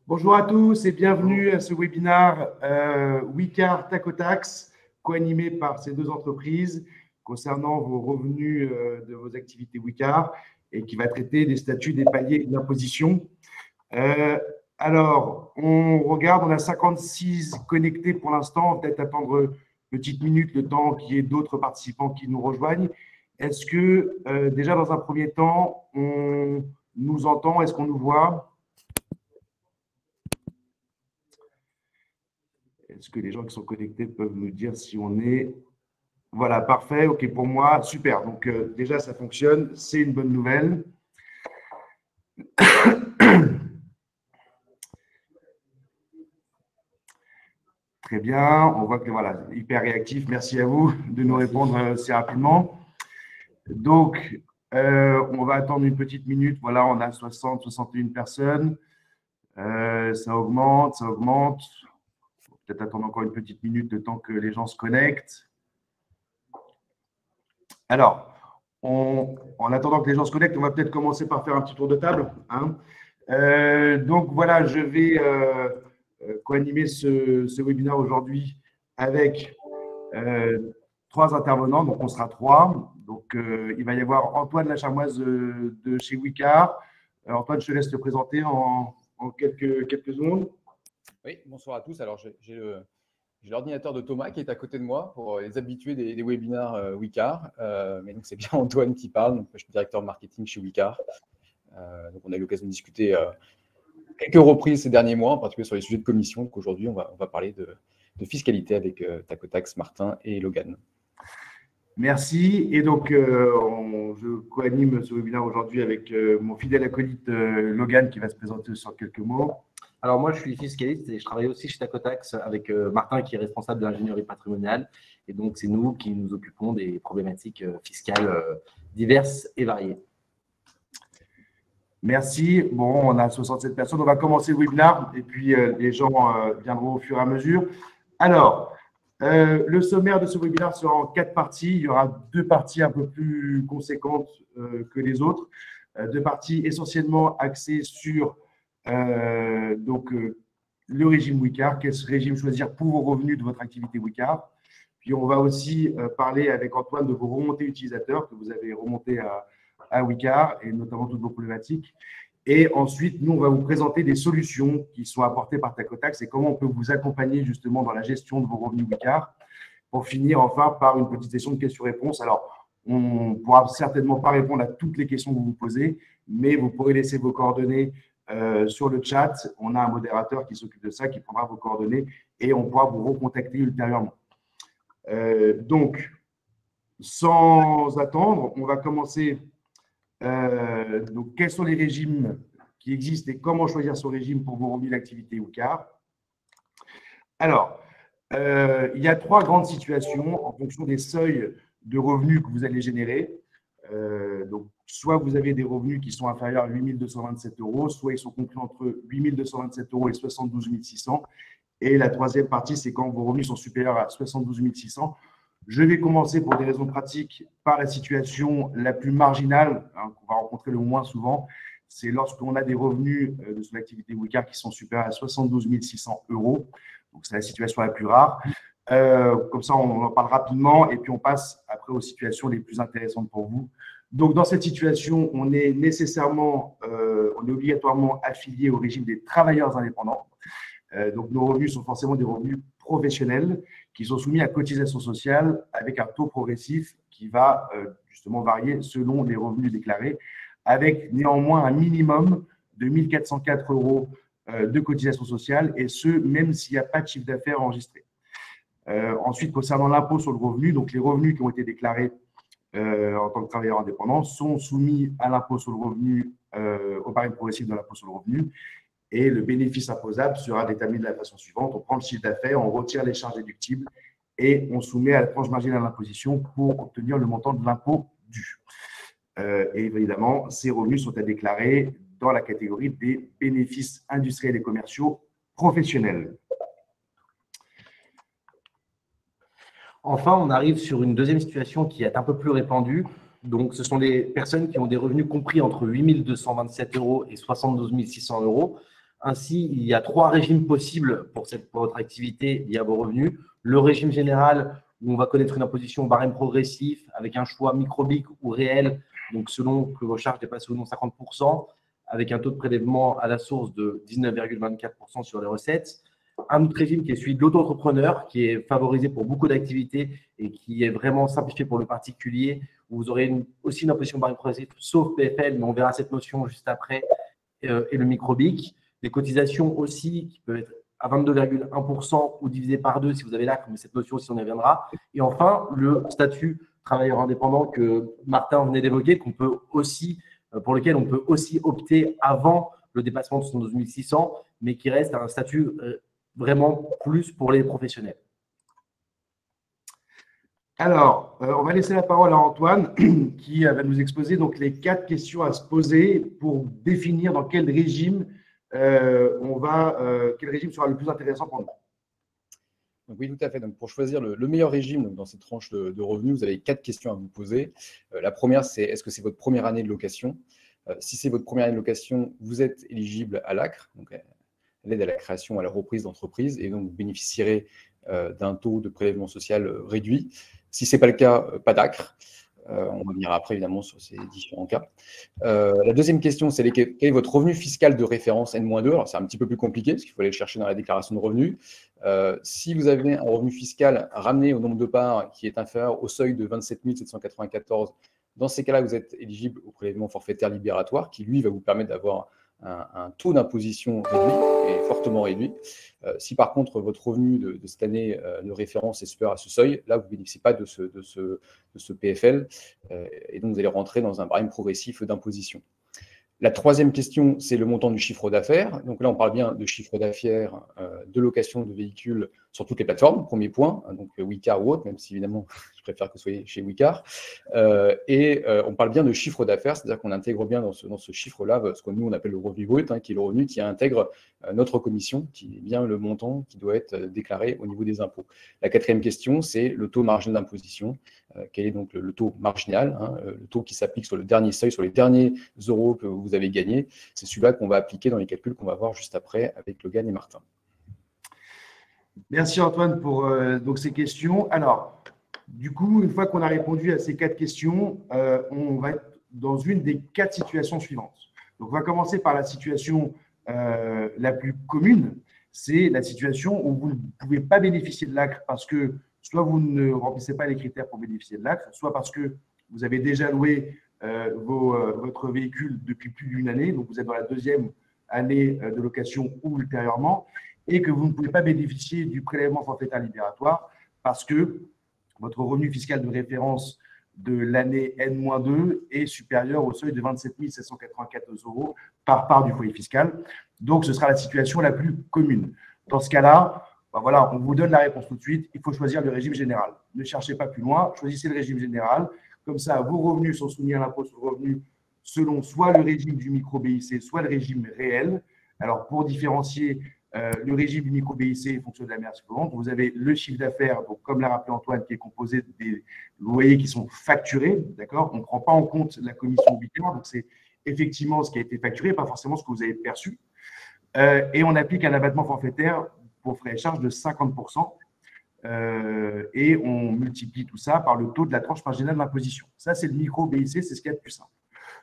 Bonjour à tous et bienvenue à ce webinaire Wicar Tacotax, co-animé par ces deux entreprises concernant vos revenus de vos activités Wicar et qui va traiter des statuts des paliers d'imposition. Alors, on regarde, on a 56 connectés pour l'instant, peut-être attendre une petite minute le temps qu'il y ait d'autres participants qui nous rejoignent. Est-ce que déjà dans un premier temps, on nous entend, est-ce qu'on nous voit ? Est-ce que les gens qui sont connectés peuvent nous dire si on est… Voilà, parfait, OK pour moi, super. Donc déjà, ça fonctionne, c'est une bonne nouvelle. Très bien, on voit que voilà, hyper réactif. Merci à vous de nous répondre si rapidement. Donc, on va attendre une petite minute. Voilà, on a 60, 61 personnes. Ça augmente, ça augmente. Peut-être attendre encore une petite minute le temps que les gens se connectent. Alors, en attendant que les gens se connectent, on va peut-être commencer par faire un petit tour de table. Hein. Donc voilà, je vais co-animer ce webinaire aujourd'hui avec 3 intervenants. Donc on sera 3. Donc il va y avoir Antoine Lacharmoise de chez Wicar. Antoine, je te laisse te présenter en quelques secondes. Oui, bonsoir à tous. Alors j'ai l'ordinateur de Thomas qui est à côté de moi pour les habitués des webinaires Wicar. Mais donc c'est bien Antoine qui parle. Donc, je suis directeur de marketing chez Wicar. Donc on a eu l'occasion de discuter quelques reprises ces derniers mois, en particulier sur les sujets de commission. Donc aujourd'hui, on va parler de fiscalité avec Tacotax, Martin et Logan. Merci. Et donc, je co-anime ce webinaire aujourd'hui avec mon fidèle acolyte Logan qui va se présenter sur quelques mots. Alors moi, je suis fiscaliste et je travaille aussi chez Tacotax avec Martin qui est responsable de l'ingénierie patrimoniale. Et donc, c'est nous qui nous occupons des problématiques fiscales diverses et variées. Merci. Bon, on a 67 personnes. On va commencer le webinaire et puis les gens viendront au fur et à mesure. Alors, le sommaire de ce webinaire sera en 4 parties. Il y aura 2 parties un peu plus conséquentes que les autres. 2 parties essentiellement axées sur le régime Wicar. Quel régime choisir pour vos revenus de votre activité Wicar. Puis, on va aussi parler avec Antoine de vos remontées utilisateurs que vous avez remontées à Wicar et notamment toutes vos problématiques. Et ensuite, nous, on va vous présenter des solutions qui sont apportées par Tacotax et comment on peut vous accompagner justement dans la gestion de vos revenus Wicar pour finir enfin par une petite session de questions-réponses. Alors, on ne pourra certainement pas répondre à toutes les questions que vous vous posez, mais vous pourrez laisser vos coordonnées sur le chat. On a un modérateur qui s'occupe de ça, qui prendra vos coordonnées et on pourra vous recontacter ultérieurement. Donc, sans attendre, on va commencer. Donc, quels sont les régimes qui existent et comment choisir son régime pour vos revenus d'activité Wicar. Alors, il y a 3 grandes situations en fonction des seuils de revenus que vous allez générer. Donc, soit vous avez des revenus qui sont inférieurs à 8 227 €, soit ils sont compris entre 8 227 € et 72 600. Et la troisième partie, c'est quand vos revenus sont supérieurs à 72 600. Je vais commencer pour des raisons pratiques par la situation la plus marginale qu'on va rencontrer le moins souvent. C'est lorsqu'on a des revenus de son activité Wicar qui sont supérieurs à 72 600 €. Donc, c'est la situation la plus rare. Comme ça, on en parle rapidement et puis on passe après aux situations les plus intéressantes pour vous. Donc, dans cette situation, on est obligatoirement affilié au régime des travailleurs indépendants. Donc, nos revenus sont forcément des revenus professionnels qui sont soumis à cotisation sociale avec un taux progressif qui va justement varier selon les revenus déclarés, avec néanmoins un minimum de 1 404 € de cotisation sociale, et ce, même s'il n'y a pas de chiffre d'affaires enregistré. Ensuite, concernant l'impôt sur le revenu, donc les revenus qui ont été déclarés en tant que travailleurs indépendants sont soumis à l'impôt sur le revenu, au barème progressif de l'impôt sur le revenu. Et le bénéfice imposable sera déterminé de la façon suivante. On prend le chiffre d'affaires, on retire les charges déductibles et on soumet à la tranche marginale d'imposition pour obtenir le montant de l'impôt dû. Et évidemment, ces revenus sont à déclarer dans la catégorie des bénéfices industriels et commerciaux professionnels. Enfin, on arrive sur une deuxième situation qui est un peu plus répandue. Donc, ce sont les personnes qui ont des revenus compris entre 8 227 € et 72 600 €. Ainsi, il y a 3 régimes possibles pour votre activité via vos revenus. Le régime général, où on va connaître une imposition au barème progressif avec un choix microbique ou réel, donc selon que vos charges dépassent ou non 50%, avec un taux de prélèvement à la source de 19,24% sur les recettes. Un autre régime qui est celui de l'auto-entrepreneur, qui est favorisé pour beaucoup d'activités et qui est vraiment simplifié pour le particulier, où vous aurez aussi une imposition barème progressive, sauf PFL, mais on verra cette notion juste après, et le microbique. Les cotisations aussi, qui peuvent être à 22,1% ou divisé par 2 si vous avez l'ACRE, mais cette notion aussi, on y reviendra. Et enfin, le statut travailleur indépendant que Martin venait d'évoquer, pour lequel on peut aussi opter avant le dépassement de 72 600, mais qui reste un statut vraiment plus pour les professionnels. Alors, on va laisser la parole à Antoine qui va nous exposer donc les 4 questions à se poser pour définir dans quel régime quel régime sera le plus intéressant pour nous. Donc, oui, tout à fait. Donc, pour choisir le meilleur régime donc, dans cette tranche de revenus, vous avez 4 questions à vous poser. La première, c'est est-ce que c'est votre première année de location? Si c'est votre première année de location, vous êtes éligible à l'ACRE, donc l'aide à la création ou à la reprise d'entreprise, et donc vous bénéficierez d'un taux de prélèvement social réduit. Si ce n'est pas le cas, pas d'ACRE. On reviendra après, évidemment, sur ces différents cas. La deuxième question, c'est quel est votre revenu fiscal de référence N-2? Alors, c'est un petit peu plus compliqué, parce qu'il faut aller le chercher dans la déclaration de revenus. Si vous avez un revenu fiscal ramené au nombre de parts qui est inférieur au seuil de 27 794, dans ces cas-là, vous êtes éligible au prélèvement forfaitaire libératoire, qui, lui, va vous permettre d'avoir un taux d'imposition réduit et fortement réduit. Si par contre votre revenu de cette année de référence est supérieur à ce seuil, là vous ne bénéficiez pas de ce PFL et donc vous allez rentrer dans un barème progressif d'imposition. La troisième question, c'est le montant du chiffre d'affaires. Donc là, on parle bien de chiffre d'affaires de location de véhicules sur toutes les plateformes, premier point, donc Wecar ou autre, même si évidemment, je préfère que vous soyez chez Wecar. On parle bien de chiffre d'affaires, c'est-à-dire qu'on intègre bien dans ce chiffre-là ce que nous, on appelle le revenu brut, qui est le revenu qui intègre notre commission, qui est bien le montant qui doit être déclaré au niveau des impôts. La quatrième question, c'est le taux marginal d'imposition. Quel est donc le taux marginal, le taux qui s'applique sur le dernier seuil, sur les derniers euros que vous avez gagnés. C'est celui-là qu'on va appliquer dans les calculs qu'on va voir juste après avec Logan et Martin. Merci Antoine pour donc ces questions. Alors, du coup, une fois qu'on a répondu à ces 4 questions, on va être dans une des 4 situations suivantes. Donc, on va commencer par la situation la plus commune. C'est la situation où vous ne pouvez pas bénéficier de l'ACRE parce que soit vous ne remplissez pas les critères pour bénéficier de l'ACRE, soit parce que vous avez déjà loué votre véhicule depuis plus d'une année, donc vous êtes dans la 2e année de location ou ultérieurement, et que vous ne pouvez pas bénéficier du prélèvement forfaitaire libératoire parce que votre revenu fiscal de référence de l'année N-2 est supérieur au seuil de 27 794 € par part du foyer fiscal. Donc, ce sera la situation la plus commune. Dans ce cas-là, voilà, on vous donne la réponse tout de suite. Il faut choisir le régime général. Ne cherchez pas plus loin. Choisissez le régime général. Comme ça, vos revenus sont soumis à l'impôt sur le revenu selon soit le régime du micro-BIC, soit le régime réel. Alors, pour différencier, le régime du micro-BIC fonctionne de la manière suivante. Vous avez le chiffre d'affaires, donc comme l'a rappelé Antoine, qui est composé des loyers qui sont facturés. D'accord ? On ne prend pas en compte la commission obligatoire. Donc, c'est effectivement ce qui a été facturé, pas forcément ce que vous avez perçu. Et on applique un abattement forfaitaire pour frais et charges de 50%. Et on multiplie tout ça par le taux de la tranche marginale d'imposition. Ça, c'est le micro-BIC, c'est ce qu'il y a de plus simple.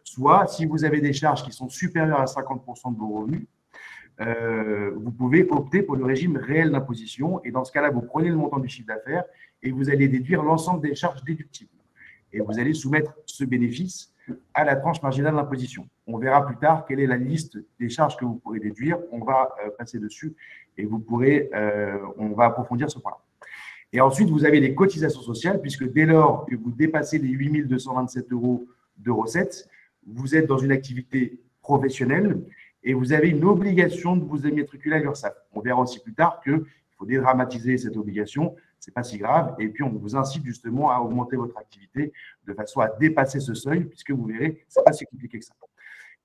Soit, si vous avez des charges qui sont supérieures à 50% de vos revenus, vous pouvez opter pour le régime réel d'imposition. Et dans ce cas-là, vous prenez le montant du chiffre d'affaires et vous allez déduire l'ensemble des charges déductibles. Et vous allez soumettre ce bénéfice à la tranche marginale d'imposition. On verra plus tard quelle est la liste des charges que vous pourrez déduire. On va passer dessus et on va approfondir ce point-là. Et ensuite, vous avez les cotisations sociales, puisque dès lors que vous dépassez les 8 227 € de recettes, vous êtes dans une activité professionnelle et vous avez une obligation de vous immatriculer à l'URSSAF. On verra aussi plus tard qu'il faut dédramatiser cette obligation, ce n'est pas si grave, et puis on vous incite justement à augmenter votre activité de façon à dépasser ce seuil, puisque vous verrez, ce n'est pas si compliqué que ça.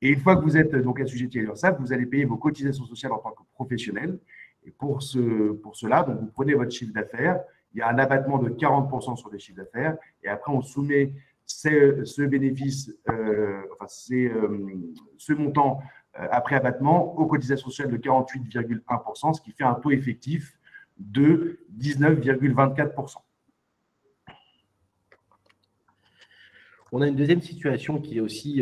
Et une fois que vous êtes donc assujetti à l'URSSAF, vous allez payer vos cotisations sociales en tant que professionnel. Et pour cela, donc vous prenez votre chiffre d'affaires, il y a un abattement de 40% sur les chiffres d'affaires, et après on soumet ce bénéfice, ce montant après abattement aux cotisations sociales de 48,1%, ce qui fait un taux effectif de 19,24%. On a une deuxième situation qui est aussi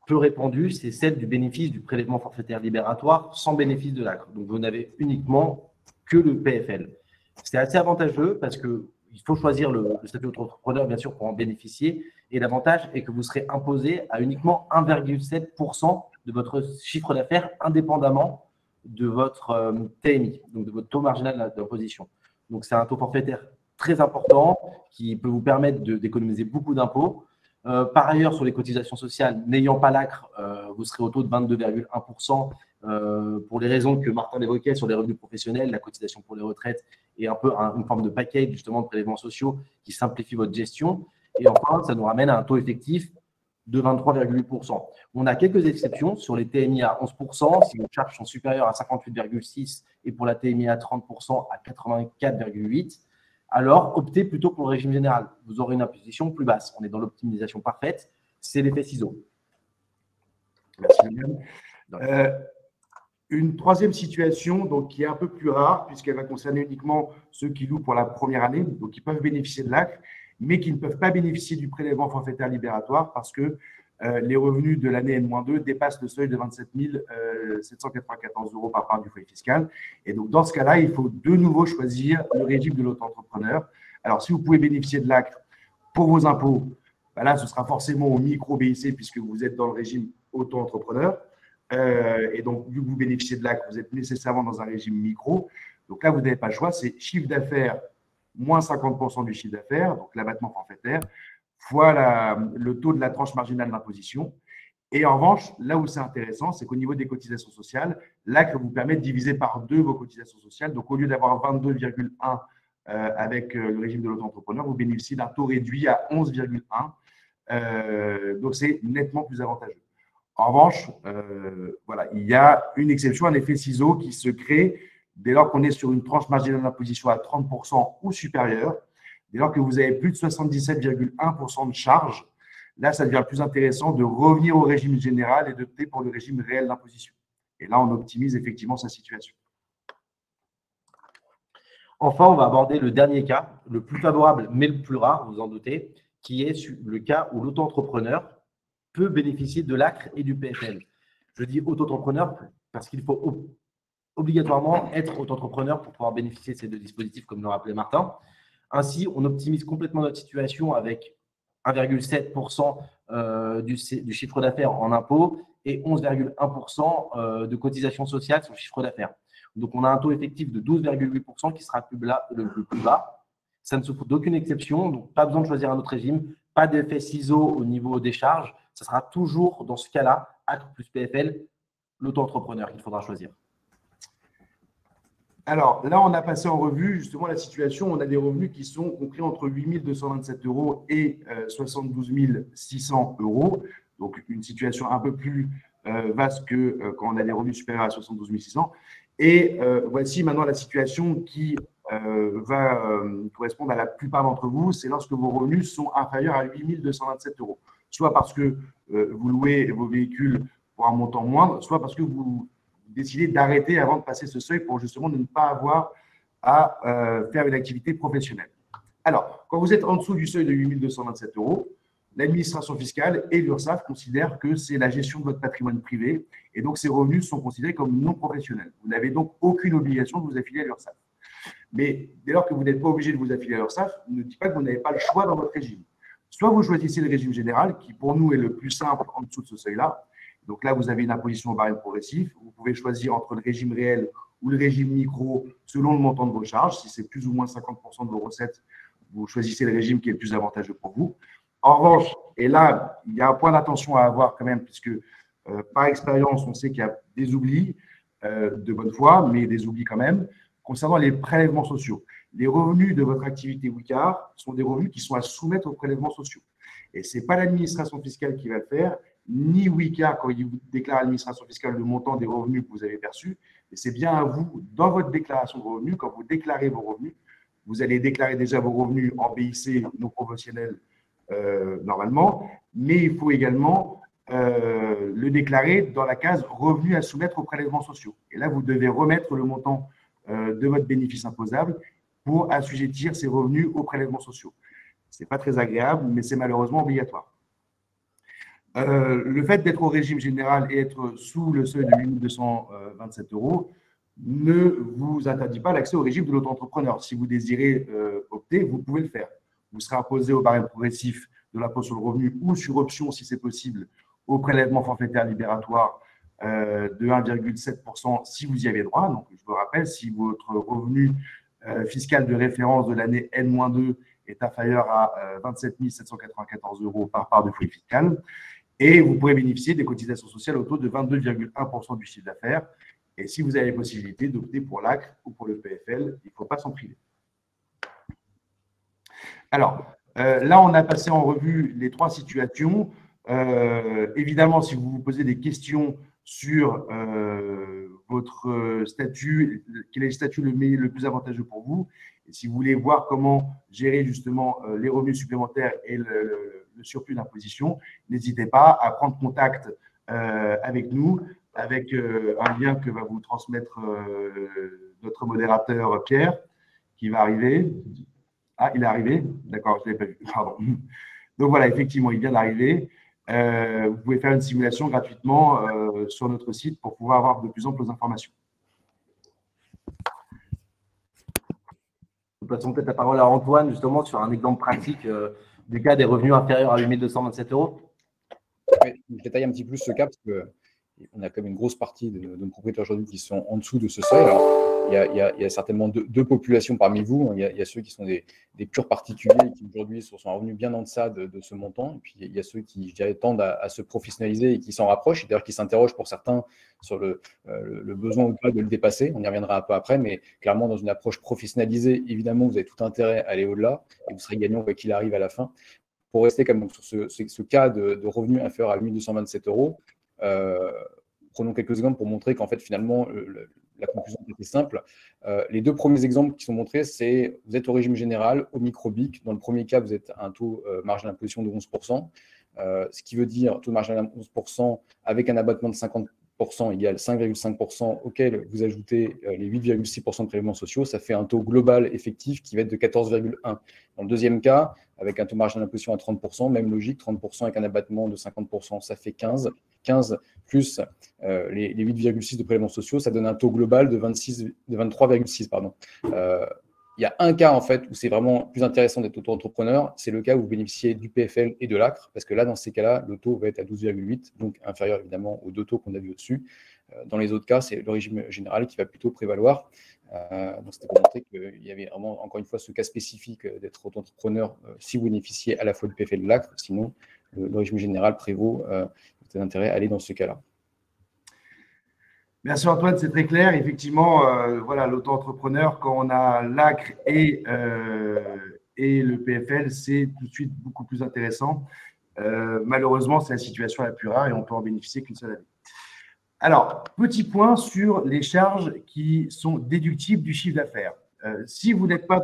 peu répandue, c'est celle du bénéfice du prélèvement forfaitaire libératoire sans bénéfice de l'ACRE. Donc, vous n'avez uniquement que le PFL. C'est assez avantageux parce qu'il faut choisir le statut d'auto-entrepreneur, bien sûr, pour en bénéficier. Et l'avantage est que vous serez imposé à uniquement 1,7% de votre chiffre d'affaires indépendamment de votre TMI, donc de votre taux marginal d'imposition. Donc, c'est un taux forfaitaire très important qui peut vous permettre d'économiser beaucoup d'impôts. Par ailleurs, sur les cotisations sociales, n'ayant pas l'ACRE, vous serez au taux de 22,1% pour les raisons que Martin évoquait sur les revenus professionnels, la cotisation pour les retraites et un peu une forme de package justement de prélèvements sociaux qui simplifie votre gestion. Et enfin, ça nous ramène à un taux effectif de 23,8%. On a quelques exceptions sur les TMI à 11%, si vos charges sont supérieures à 58,6% et pour la TMI à 30% à 84,8%. Alors, optez plutôt pour le régime général. Vous aurez une imposition plus basse. On est dans l'optimisation parfaite. C'est l'effet ciseau. Merci, William. Une troisième situation donc, qui est un peu plus rare, puisqu'elle va concerner uniquement ceux qui louent pour la première année, donc qui peuvent bénéficier de l'ACRE, mais qui ne peuvent pas bénéficier du prélèvement forfaitaire libératoire parce que les revenus de l'année N-2 dépassent le seuil de 27 794 € par part du foyer fiscal. Et donc, dans ce cas-là, il faut de nouveau choisir le régime de l'auto-entrepreneur. Alors, si vous pouvez bénéficier de l'ACRE pour vos impôts, ben là, ce sera forcément au micro-BIC puisque vous êtes dans le régime auto-entrepreneur. Et donc, vu que vous bénéficiez de l'ACRE, vous êtes nécessairement dans un régime micro. Donc là, vous n'avez pas le choix, c'est chiffre d'affaires moins 50% du chiffre d'affaires, donc l'abattement forfaitaire, fois le taux de la tranche marginale d'imposition. Et en revanche, là où c'est intéressant, c'est qu'au niveau des cotisations sociales, l'ACRE vous permet de diviser par 2 vos cotisations sociales. Donc, au lieu d'avoir 22,1 avec le régime de l'auto-entrepreneur, vous bénéficiez d'un taux réduit à 11,1. Donc, c'est nettement plus avantageux. En revanche, voilà, il y a une exception, un effet ciseau qui se crée dès lors qu'on est sur une tranche marginale d'imposition à 30% ou supérieure. Dès lors que vous avez plus de 77,1% de charges, là, ça devient plus intéressant de revenir au régime général et d'opter pour le régime réel d'imposition. Et là, on optimise effectivement sa situation. Enfin, on va aborder le dernier cas, le plus favorable, mais le plus rare, vous en doutez, qui est le cas où l'auto-entrepreneur peut bénéficier de l'ACRE et du PFL. Je dis auto-entrepreneur parce qu'il faut obligatoirement être auto-entrepreneur pour pouvoir bénéficier de ces deux dispositifs, comme le rappelait Martin. Ainsi, on optimise complètement notre situation avec 1,7% du chiffre d'affaires en impôts et 11,1% de cotisation sociale sur le chiffre d'affaires. Donc, on a un taux effectif de 12,8% qui sera le plus bas. Ça ne souffre d'aucune exception, donc pas besoin de choisir un autre régime, pas d'effet ciseau au niveau des charges. Ça sera toujours, dans ce cas-là, ACRE plus PFL, l'auto-entrepreneur qu'il faudra choisir. Alors là, on a passé en revue justement la situation. On a des revenus qui sont compris entre 8 227 € et 72 600 €. Donc, une situation un peu plus vaste que quand on a des revenus supérieurs à 72 600. Et voici maintenant la situation qui va correspondre à la plupart d'entre vous. C'est lorsque vos revenus sont inférieurs à 8 227 €. Soit parce que vous louez vos véhicules pour un montant moindre, soit parce que vous décidez d'arrêter avant de passer ce seuil pour justement ne pas avoir à faire une activité professionnelle. Alors, quand vous êtes en dessous du seuil de 8 227 €, l'administration fiscale et l'URSSAF considèrent que c'est la gestion de votre patrimoine privé et donc ces revenus sont considérés comme non professionnels. Vous n'avez donc aucune obligation de vous affilier à l'URSSAF. Mais dès lors que vous n'êtes pas obligé de vous affilier à l'URSSAF, ne dites pas que vous n'avez pas le choix dans votre régime. Soit vous choisissez le régime général, qui pour nous est le plus simple en dessous de ce seuil-là. Donc là, vous avez une imposition au barème progressif. Vous pouvez choisir entre le régime réel ou le régime micro selon le montant de vos charges. Si c'est plus ou moins 50% de vos recettes, vous choisissez le régime qui est le plus avantageux pour vous. En revanche, et là, il y a un point d'attention à avoir quand même, puisque par expérience, on sait qu'il y a des oublis de bonne foi, mais des oublis quand même, concernant les prélèvements sociaux. Les revenus de votre activité WICAR sont des revenus qui sont à soumettre aux prélèvements sociaux. Et ce n'est pas l'administration fiscale qui va le faire, ni WICAR quand il vous déclare à l'administration fiscale le montant des revenus que vous avez perçus. Et c'est bien à vous, dans votre déclaration de revenus, quand vous déclarez vos revenus, vous allez déclarer déjà vos revenus en BIC non professionnel normalement, mais il faut également le déclarer dans la case revenus à soumettre aux prélèvements sociaux. Et là, vous devez remettre le montant de votre bénéfice imposable pour assujettir ces revenus aux prélèvements sociaux. Ce n'est pas très agréable, mais c'est malheureusement obligatoire. Le fait d'être au régime général et être sous le seuil de 8 227 € ne vous interdit pas l'accès au régime de l'auto-entrepreneur. Si vous désirez opter, vous pouvez le faire. Vous serez imposé au barème progressif de l'impôt sur le revenu ou sur option, si c'est possible, au prélèvement forfaitaire libératoire de 1,7% si vous y avez droit. Donc, je vous rappelle, si votre revenu fiscal de référence de l'année N-2 est inférieur à 27 794 € par part de foyer fiscal, et vous pourrez bénéficier des cotisations sociales au taux de 22,1% du chiffre d'affaires. Et si vous avez la possibilité d'opter pour l'ACRE ou pour le PFL, il ne faut pas s'en priver. Alors, là, on a passé en revue les trois situations. Évidemment, si vous vous posez des questions sur votre statut, quel est le statut le plus avantageux pour vous, et si vous voulez voir comment gérer justement les revenus supplémentaires et le surplus d'imposition, n'hésitez pas à prendre contact avec nous, avec un lien que va vous transmettre notre modérateur Pierre, qui va arriver. Ah, il est arrivé? D'accord, je ne l'ai pas vu. Pardon. Donc voilà, effectivement, il vient d'arriver. Vous pouvez faire une simulation gratuitement sur notre site pour pouvoir avoir de plus amples informations. Nous passons peut-être la parole à Antoine, justement, sur un exemple pratique du cas des revenus inférieurs à 8 227 €. Oui, je détaille un petit peu ce cas parce qu'on a quand même une grosse partie de nos propriétaires aujourd'hui qui sont en dessous de ce seuil. Alors, il y a certainement deux populations parmi vous. Il y a ceux qui sont des purs particuliers qui aujourd'hui sont en revenus bien en deçà de ce montant. Et puis, il y a ceux qui, je dirais, tendent à se professionnaliser et qui s'en rapprochent. D'ailleurs, qui s'interrogent pour certains sur le besoin ou pas de le dépasser. On y reviendra un peu après, mais clairement, dans une approche professionnalisée, évidemment, vous avez tout intérêt à aller au-delà et vous serez gagnant quoi qu'il arrive à la fin. Pour rester quand même sur ce cas de revenus inférieurs à 8 227 €, prenons quelques exemples pour montrer qu'en fait, finalement, la conclusion était simple. Les deux premiers exemples qui sont montrés, c'est vous êtes au régime général, au micro-BIC. Dans le premier cas, vous êtes à un taux marginal d'imposition de 11%, ce qui veut dire taux marginal de 11% avec un abattement de 50% égale 5,5% auquel vous ajoutez les 8,6% de prélèvements sociaux, ça fait un taux global effectif qui va être de 14,1%. Dans le deuxième cas, avec un taux marginal d'imposition à 30%, même logique, 30% avec un abattement de 50%, ça fait 15. 15 plus les 8,6 de prélèvements sociaux, ça donne un taux global de 23,6. Il y a un cas en fait où c'est vraiment plus intéressant d'être auto-entrepreneur, c'est le cas où vous bénéficiez du PFL et de l'ACRE, parce que là, dans ces cas-là, le taux va être à 12,8, donc inférieur évidemment aux deux taux qu'on a vus au-dessus. Dans les autres cas, c'est le régime général qui va plutôt prévaloir. Donc, c'était pour montrer qu'il y avait vraiment, encore une fois, ce cas spécifique d'être auto-entrepreneur si vous bénéficiez à la fois du PFL et de l'ACRE, sinon le régime général prévaut. Vous avez intérêt à aller dans ce cas-là. Merci Antoine, c'est très clair. Effectivement, voilà, l'auto-entrepreneur, quand on a l'ACRE et le PFL, c'est tout de suite beaucoup plus intéressant. Malheureusement, c'est la situation la plus rare et on peut en bénéficier qu'une seule année. Alors, petit point sur les charges qui sont déductibles du chiffre d'affaires. Si vous n'êtes pas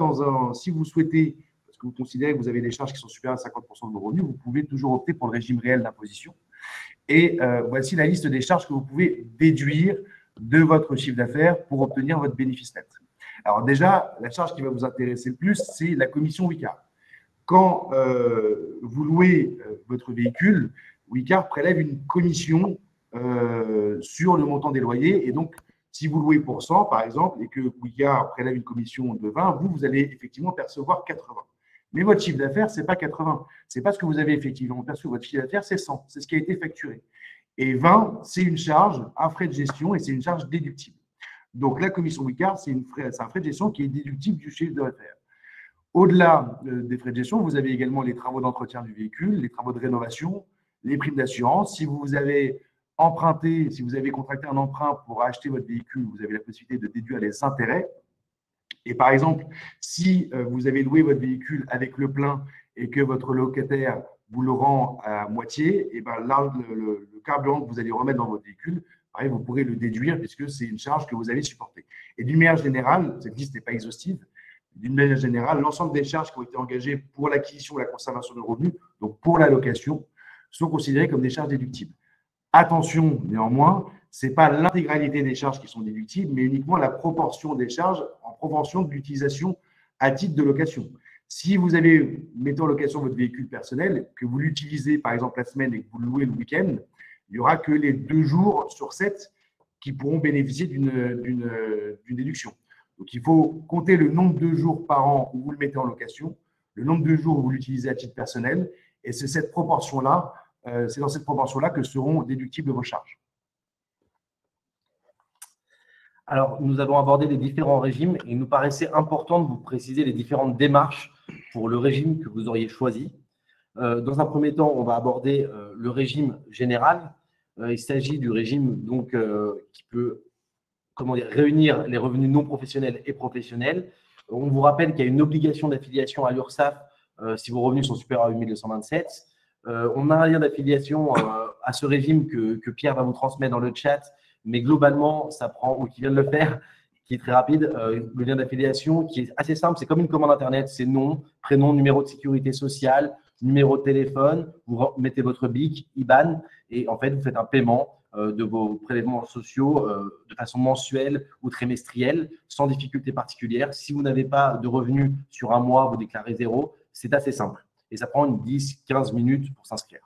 si vous souhaitez, parce que vous considérez que vous avez des charges qui sont supérieures à 50% de vos revenus, vous pouvez toujours opter pour le régime réel d'imposition. Et voici la liste des charges que vous pouvez déduire de votre chiffre d'affaires pour obtenir votre bénéfice net. Alors déjà, la charge qui va vous intéresser le plus, c'est la commission Wicar. Quand vous louez votre véhicule, Wicar prélève une commission sur le montant des loyers. Et donc, si vous louez pour 100, par exemple, et que Wicar prélève une commission de 20, vous allez effectivement percevoir 80. Mais votre chiffre d'affaires, ce n'est pas 80. Ce n'est pas ce que vous avez effectivement perçu. Votre chiffre d'affaires, c'est 100. C'est ce qui a été facturé. Et 20, c'est une charge, un frais de gestion, et c'est une charge déductible. Donc, la commission Wicar, c'est un frais de gestion qui est déductible du chiffre d'affaires. Au-delà des frais de gestion, vous avez également les travaux d'entretien du véhicule, les travaux de rénovation, les primes d'assurance. Si vous avez emprunté, si vous avez contracté un emprunt pour acheter votre véhicule, vous avez la possibilité de déduire les intérêts. Et par exemple, si vous avez loué votre véhicule avec le plein et que votre locataire vous le rend à moitié, et ben là, le carburant que vous allez remettre dans votre véhicule, pareil, vous pourrez le déduire puisque c'est une charge que vous avez supportée. Et d'une manière générale, cette liste n'est pas exhaustive, d'une manière générale, l'ensemble des charges qui ont été engagées pour l'acquisition ou la conservation de revenus, donc pour la location, sont considérées comme des charges déductibles. Attention, néanmoins, ce n'est pas l'intégralité des charges qui sont déductibles, mais uniquement la proportion des charges en proportion de l'utilisation à titre de location. Si vous avez, mettons en location votre véhicule personnel, que vous l'utilisez par exemple la semaine et que vous le louez le week-end, il n'y aura que les 2 jours sur 7 qui pourront bénéficier d'une déduction. Donc, il faut compter le nombre de jours par an où vous le mettez en location, le nombre de jours où vous l'utilisez à titre personnel, et c'est dans cette proportion-là que seront déductibles vos charges. Alors, nous avons abordé les différents régimes et il nous paraissait important de vous préciser les différentes démarches pour le régime que vous auriez choisi. Dans un premier temps, on va aborder le régime général. Il s'agit du régime donc, qui peut réunir les revenus non professionnels et professionnels. On vous rappelle qu'il y a une obligation d'affiliation à l'URSSAF si vos revenus sont supérieurs à 8 227. On a un lien d'affiliation à ce régime que Pierre va vous transmettre dans le chat, mais globalement, ça prend, ou qui vient de le faire, qui est très rapide, le lien d'affiliation qui est assez simple, c'est comme une commande Internet, c'est nom, prénom, numéro de sécurité sociale, numéro de téléphone, vous mettez votre BIC, IBAN, et en fait, vous faites un paiement de vos prélèvements sociaux de façon mensuelle ou trimestrielle, sans difficulté particulière. Si vous n'avez pas de revenus sur un mois, vous déclarez 0, c'est assez simple. Et ça prend 10-15 minutes pour s'inscrire.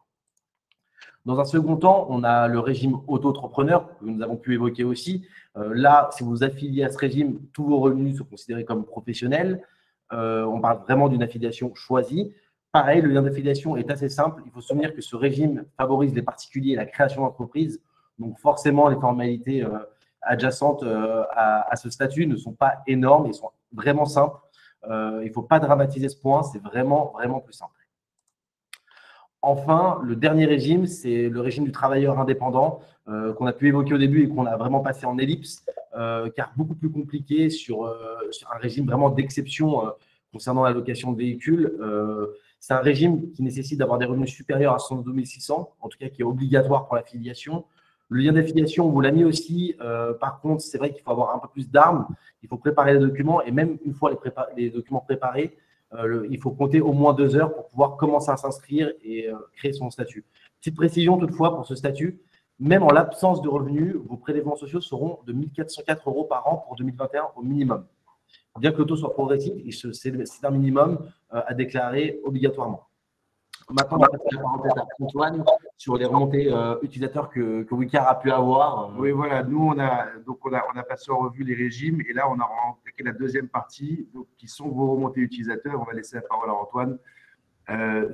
Dans un second temps, on a le régime auto-entrepreneur que nous avons pu évoquer aussi. Là, si vous vous affiliez à ce régime, tous vos revenus sont considérés comme professionnels. On parle vraiment d'une affiliation choisie. Pareil, le lien d'affiliation est assez simple. Il faut se souvenir que ce régime favorise les particuliers et la création d'entreprises. Donc, forcément, les formalités adjacentes à ce statut ne sont pas énormes. Ils sont vraiment simples. Il ne faut pas dramatiser ce point. C'est vraiment, vraiment plus simple. Enfin, le dernier régime, c'est le régime du travailleur indépendant qu'on a pu évoquer au début et qu'on a vraiment passé en ellipse, car beaucoup plus compliqué sur un régime vraiment d'exception concernant la location de véhicules. C'est un régime qui nécessite d'avoir des revenus supérieurs à 72 600, en tout cas qui est obligatoire pour l'affiliation. Le lien d'affiliation, on vous l'a mis aussi. Par contre, c'est vrai qu'il faut avoir un peu plus d'armes. Il faut préparer les documents et même une fois les documents préparés, il faut compter au moins 2 heures pour pouvoir commencer à s'inscrire et créer son statut. Petite précision toutefois pour ce statut, même en l'absence de revenus, vos prélèvements sociaux seront de 1 404 € par an pour 2021 au minimum. Bien que le taux soit progressif, c'est un minimum à déclarer obligatoirement. Maintenant, on va passer la parenthèse à Antoine sur les remontées utilisateurs que Wicar a pu avoir. Oui, voilà. Nous, on a passé en revue les régimes et là, on a attaqué la deuxième partie, donc, qui sont vos remontées utilisateurs. On va laisser la parole à Antoine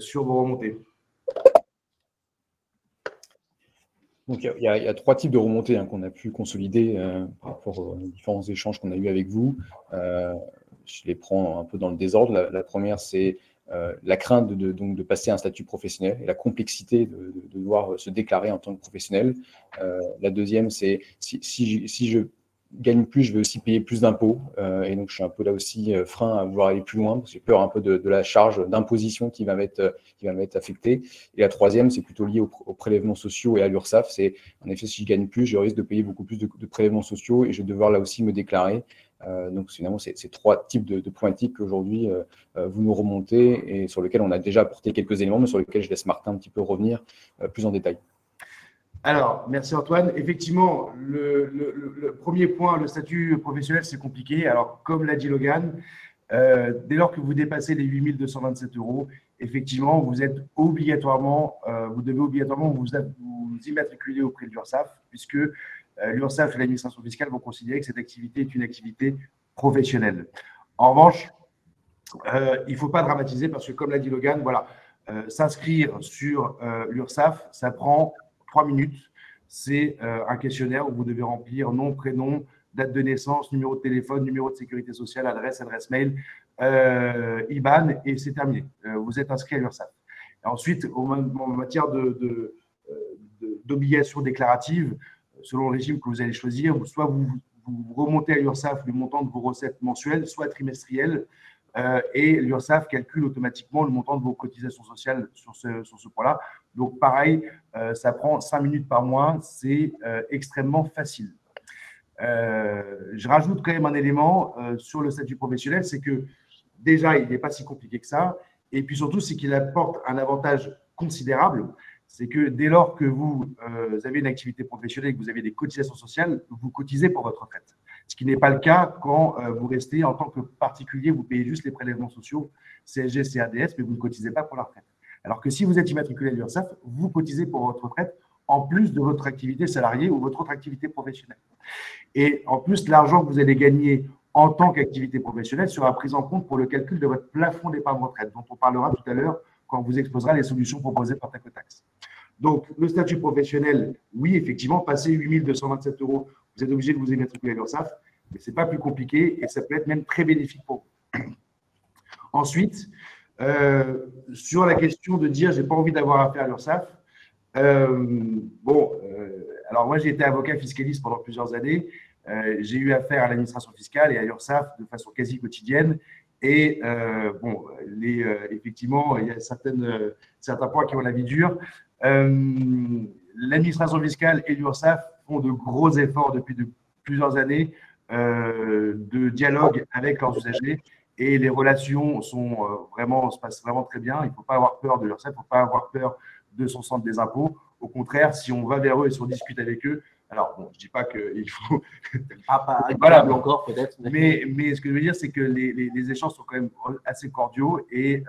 sur vos remontées. Donc, il y a 3 types de remontées qu'on a pu consolider par rapport aux différents échanges qu'on a eus avec vous. Je les prends un peu dans le désordre. La première, c'est la crainte de passer à un statut professionnel et la complexité de devoir se déclarer en tant que professionnel. La deuxième, c'est si je gagne plus, je vais aussi payer plus d'impôts. Et donc, je suis un peu là aussi frein à vouloir aller plus loin parce que j'ai peur un peu de la charge d'imposition qui va m'être affectée. Et la troisième, c'est plutôt lié aux prélèvements sociaux et à l'URSSAF. C'est en effet, si je gagne plus, je risque de payer beaucoup plus de prélèvements sociaux et je vais devoir là aussi me déclarer. Donc, finalement, c'est 3 types de problématiques qu'aujourd'hui, vous nous remontez et sur lesquels on a déjà apporté quelques éléments, mais sur lesquels je laisse Martin un petit peu revenir plus en détail. Alors, merci Antoine. Effectivement, le premier point, le statut professionnel, c'est compliqué. Alors, comme l'a dit Logan, dès lors que vous dépassez les 8 227 €, effectivement, vous devez obligatoirement vous immatriculer auprès de l'URSSAF, puisque l'URSSAF et l'administration fiscale vont considérer que cette activité est une activité professionnelle. En revanche, il ne faut pas dramatiser parce que, comme l'a dit Logan, voilà, s'inscrire sur l'URSSAF, ça prend 3 minutes. C'est un questionnaire où vous devez remplir nom, prénom, date de naissance, numéro de téléphone, numéro de sécurité sociale, adresse mail, IBAN, et c'est terminé. Vous êtes inscrit à l'URSSAF. Ensuite, en matière d'obligations déclaratives, selon le régime que vous allez choisir, soit vous remontez à l'URSSAF le montant de vos recettes mensuelles, soit trimestrielles, et l'URSSAF calcule automatiquement le montant de vos cotisations sociales sur ce point-là. Donc, pareil, ça prend 5 minutes par mois, c'est extrêmement facile. Je rajoute quand même un élément sur le statut professionnel, c'est que déjà, il n'est pas si compliqué que ça. Et puis surtout, c'est qu'il apporte un avantage considérable. C'est que dès lors que vous avez une activité professionnelle et que vous avez des cotisations sociales, vous cotisez pour votre retraite. Ce qui n'est pas le cas quand vous restez en tant que particulier, vous payez juste les prélèvements sociaux, CSG, CRDS, mais vous ne cotisez pas pour la retraite. Alors que si vous êtes immatriculé à l'URSSAF, vous cotisez pour votre retraite en plus de votre activité salariée ou votre autre activité professionnelle. Et en plus, l'argent que vous allez gagner en tant qu'activité professionnelle sera pris en compte pour le calcul de votre plafond d'épargne retraite, dont on parlera tout à l'heure quand on vous exposera les solutions proposées par Tacotax. Donc, le statut professionnel, oui, effectivement, passer 8 227 €, vous êtes obligé de vous immatriculer à l'URSSAF, mais ce n'est pas plus compliqué et ça peut être même très bénéfique pour vous. Ensuite, sur la question de dire « j'ai pas envie d'avoir affaire à l'URSSAF », alors moi j'ai été avocat fiscaliste pendant plusieurs années, j'ai eu affaire à l'administration fiscale et à l'URSSAF de façon quasi quotidienne et effectivement il y a certains points qui ont la vie dure. L'administration fiscale et l'URSSAF font de gros efforts depuis plusieurs années de dialogue avec leurs usagers et les relations se passent vraiment très bien. Il ne faut pas avoir peur de l'URSSAF, il ne faut pas avoir peur de son centre des impôts. Au contraire, si on va vers eux et si on discute avec eux, alors bon, je ne dis pas qu'il faut… pas valable encore peut-être. Mais ce que je veux dire, c'est que les échanges sont quand même assez cordiaux et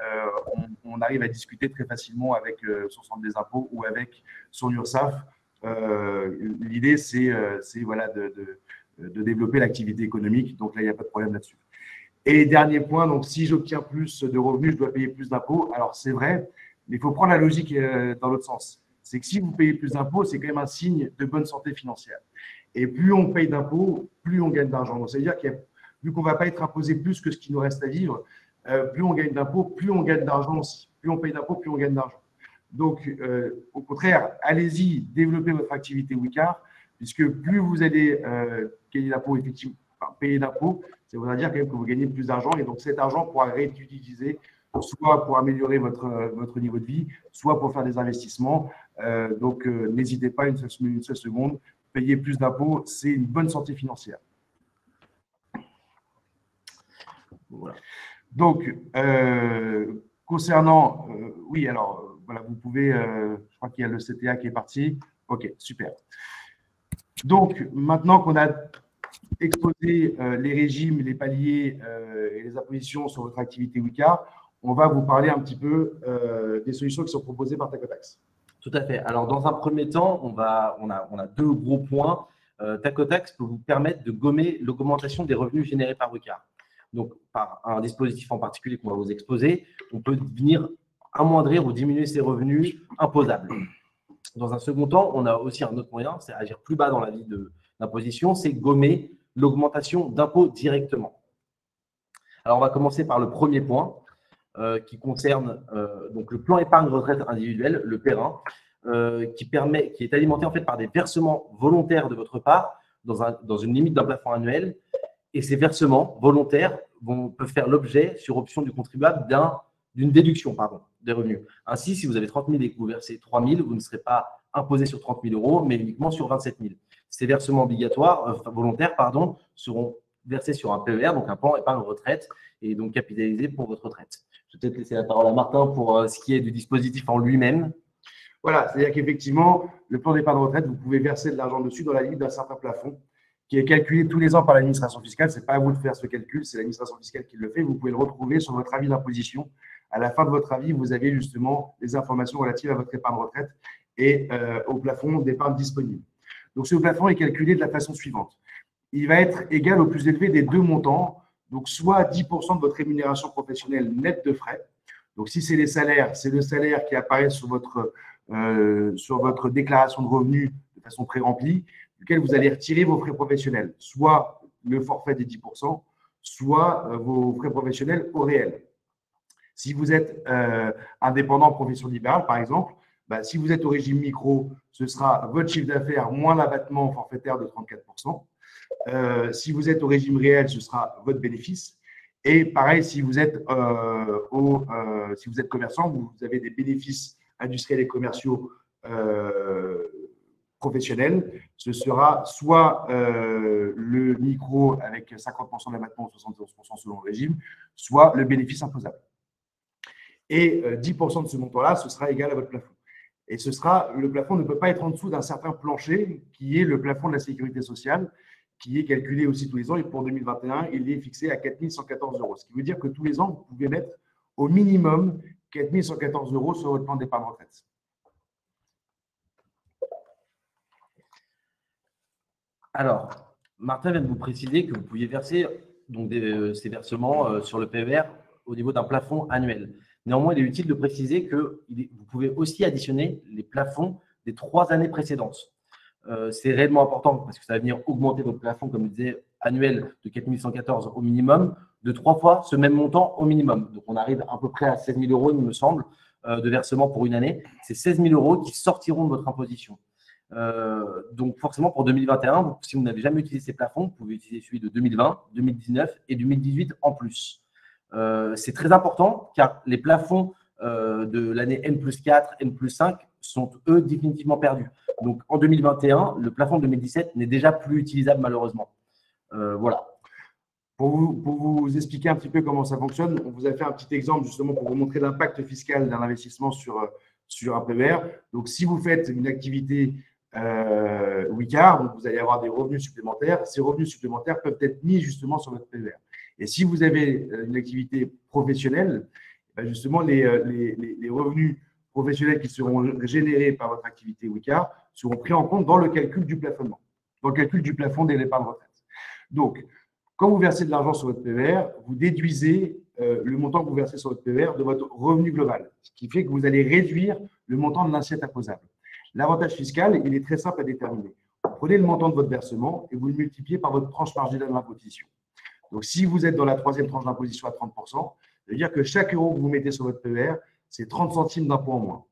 on arrive à discuter très facilement avec son centre des impôts ou avec son URSSAF. L'idée, c'est voilà, de développer l'activité économique. Donc là, il n'y a pas de problème là-dessus. Et dernier point, donc si j'obtiens plus de revenus, je dois payer plus d'impôts. Alors c'est vrai, mais il faut prendre la logique dans l'autre sens. C'est que si vous payez plus d'impôts, c'est quand même un signe de bonne santé financière. Et plus on paye d'impôts, plus on gagne d'argent. Donc, c'est-à-dire que vu qu'on ne va pas être imposé plus que ce qui nous reste à vivre, plus on gagne d'impôts, plus on gagne d'argent aussi. Plus on paye d'impôts, plus on gagne d'argent. Donc, au contraire, allez-y, développez votre activité Wicar, puisque plus vous allez gagner d'impôts, effectivement, payer d'impôts, ça voudra dire quand même que vous gagnez plus d'argent. Et donc, cet argent pourra être utilisé soit pour améliorer votre niveau de vie, soit pour faire des investissements. Donc, n'hésitez pas une seule seconde. Payer plus d'impôts, c'est une bonne santé financière. Voilà. Donc, concernant… oui, alors, voilà, vous pouvez… je crois qu'il y a le CTA qui est parti. OK, super. Donc, maintenant qu'on a exposé les régimes, les paliers et les impositions sur votre activité Wicar, on va vous parler un petit peu des solutions qui sont proposées par Tacotax. Tout à fait. Alors, dans un premier temps, on a deux gros points. Tacotax peut vous permettre de gommer l'augmentation des revenus générés par Wicar. Donc, par un dispositif en particulier qu'on va vous exposer, on peut venir amoindrir ou diminuer ses revenus imposables. Dans un second temps, on a aussi un autre moyen, c'est agir plus bas dans la vie d'imposition, c'est gommer l'augmentation d'impôts directement. Alors, on va commencer par le premier point qui concerne donc le plan épargne retraite individuel, le PERIN, qui est alimenté en fait par des versements volontaires de votre part dans une limite d'un plafond annuel. Et ces versements volontaires peuvent faire l'objet, sur option du contribuable, d'une déduction des revenus. Ainsi, si vous avez 30 000 et que vous versez 3 000, vous ne serez pas imposé sur 30 000 €, mais uniquement sur 27 000. Ces versements obligatoires, volontaires, seront versés sur un PER, donc un plan épargne retraite, et donc capitalisés pour votre retraite. Je vais peut-être laisser la parole à Martin pour ce qui est du dispositif en lui-même. Voilà, c'est-à-dire qu'effectivement, le plan d'épargne retraite, vous pouvez verser de l'argent dessus dans la limite d'un certain plafond qui est calculé tous les ans par l'administration fiscale. Ce n'est pas à vous de faire ce calcul, c'est l'administration fiscale qui le fait. Vous pouvez le retrouver sur votre avis d'imposition. À la fin de votre avis, vous avez justement les informations relatives à votre épargne retraite et au plafond d'épargne disponible. Donc, ce plafond est calculé de la façon suivante. Il va être égal au plus élevé des deux montants, donc soit 10% de votre rémunération professionnelle nette de frais. Donc, si c'est les salaires, c'est le salaire qui apparaît sur votre déclaration de revenus de façon pré-remplie, duquel vous allez retirer vos frais professionnels, soit le forfait des 10%, soit vos frais professionnels au réel. Si vous êtes indépendant en profession libérale, par exemple, si vous êtes au régime micro, ce sera votre chiffre d'affaires moins l'abattement forfaitaire de 34%. Si vous êtes au régime réel, ce sera votre bénéfice. Et pareil, si vous êtes commerçant, vous avez des bénéfices industriels et commerciaux professionnels. Ce sera soit le micro avec 50% d'abattement ou 71% selon le régime, soit le bénéfice imposable. Et 10% de ce montant-là, ce sera égal à votre plafond. Et le plafond ne peut pas être en dessous d'un certain plancher, qui est le plafond de la sécurité sociale, qui est calculé aussi tous les ans. Et pour 2021, il est fixé à 4 114 €. Ce qui veut dire que tous les ans, vous pouvez mettre au minimum 4 114 € sur votre plan d'épargne retraite. Alors, Martin vient de vous préciser que vous pouviez verser donc, ces versements sur le PER au niveau d'un plafond annuel. Néanmoins, il est utile de préciser que vous pouvez aussi additionner les plafonds des 3 années précédentes. C'est réellement important parce que ça va venir augmenter votre plafond, comme je disais, annuel de 4 114 au minimum, de 3 fois ce même montant au minimum. Donc, on arrive à peu près à 16 000 €, il me semble, de versement pour une année. C'est 16 000 € qui sortiront de votre imposition. Donc, forcément, pour 2021, si vous n'avez jamais utilisé ces plafonds, vous pouvez utiliser celui de 2020, 2019 et 2018 en plus. C'est très important car les plafonds de l'année N+4, N+5 sont, eux, définitivement perdus. Donc, en 2021, le plafond de 2017 n'est déjà plus utilisable, malheureusement. Voilà. Pour vous expliquer un petit peu comment ça fonctionne, on vous a fait un petit exemple justement pour vous montrer l'impact fiscal d'un investissement sur un PER. Donc, si vous faites une activité Wicard, donc vous allez avoir des revenus supplémentaires. Ces revenus supplémentaires peuvent être mis justement sur votre PER. Et si vous avez une activité professionnelle, justement, les revenus professionnels qui seront générés par votre activité Wicard seront pris en compte dans le calcul du plafonnement, dans le calcul du plafond de l'épargne retraite. Donc, quand vous versez de l'argent sur votre PER, vous déduisez le montant que vous versez sur votre PER de votre revenu global, ce qui fait que vous allez réduire le montant de l'assiette imposable. L'avantage fiscal, il est très simple à déterminer. Vous prenez le montant de votre versement et vous le multipliez par votre tranche marginale d'imposition. Donc, si vous êtes dans la 3e tranche d'imposition à 30%, ça veut dire que chaque euro que vous mettez sur votre PER, c'est 30 centimes d'impôt en moins.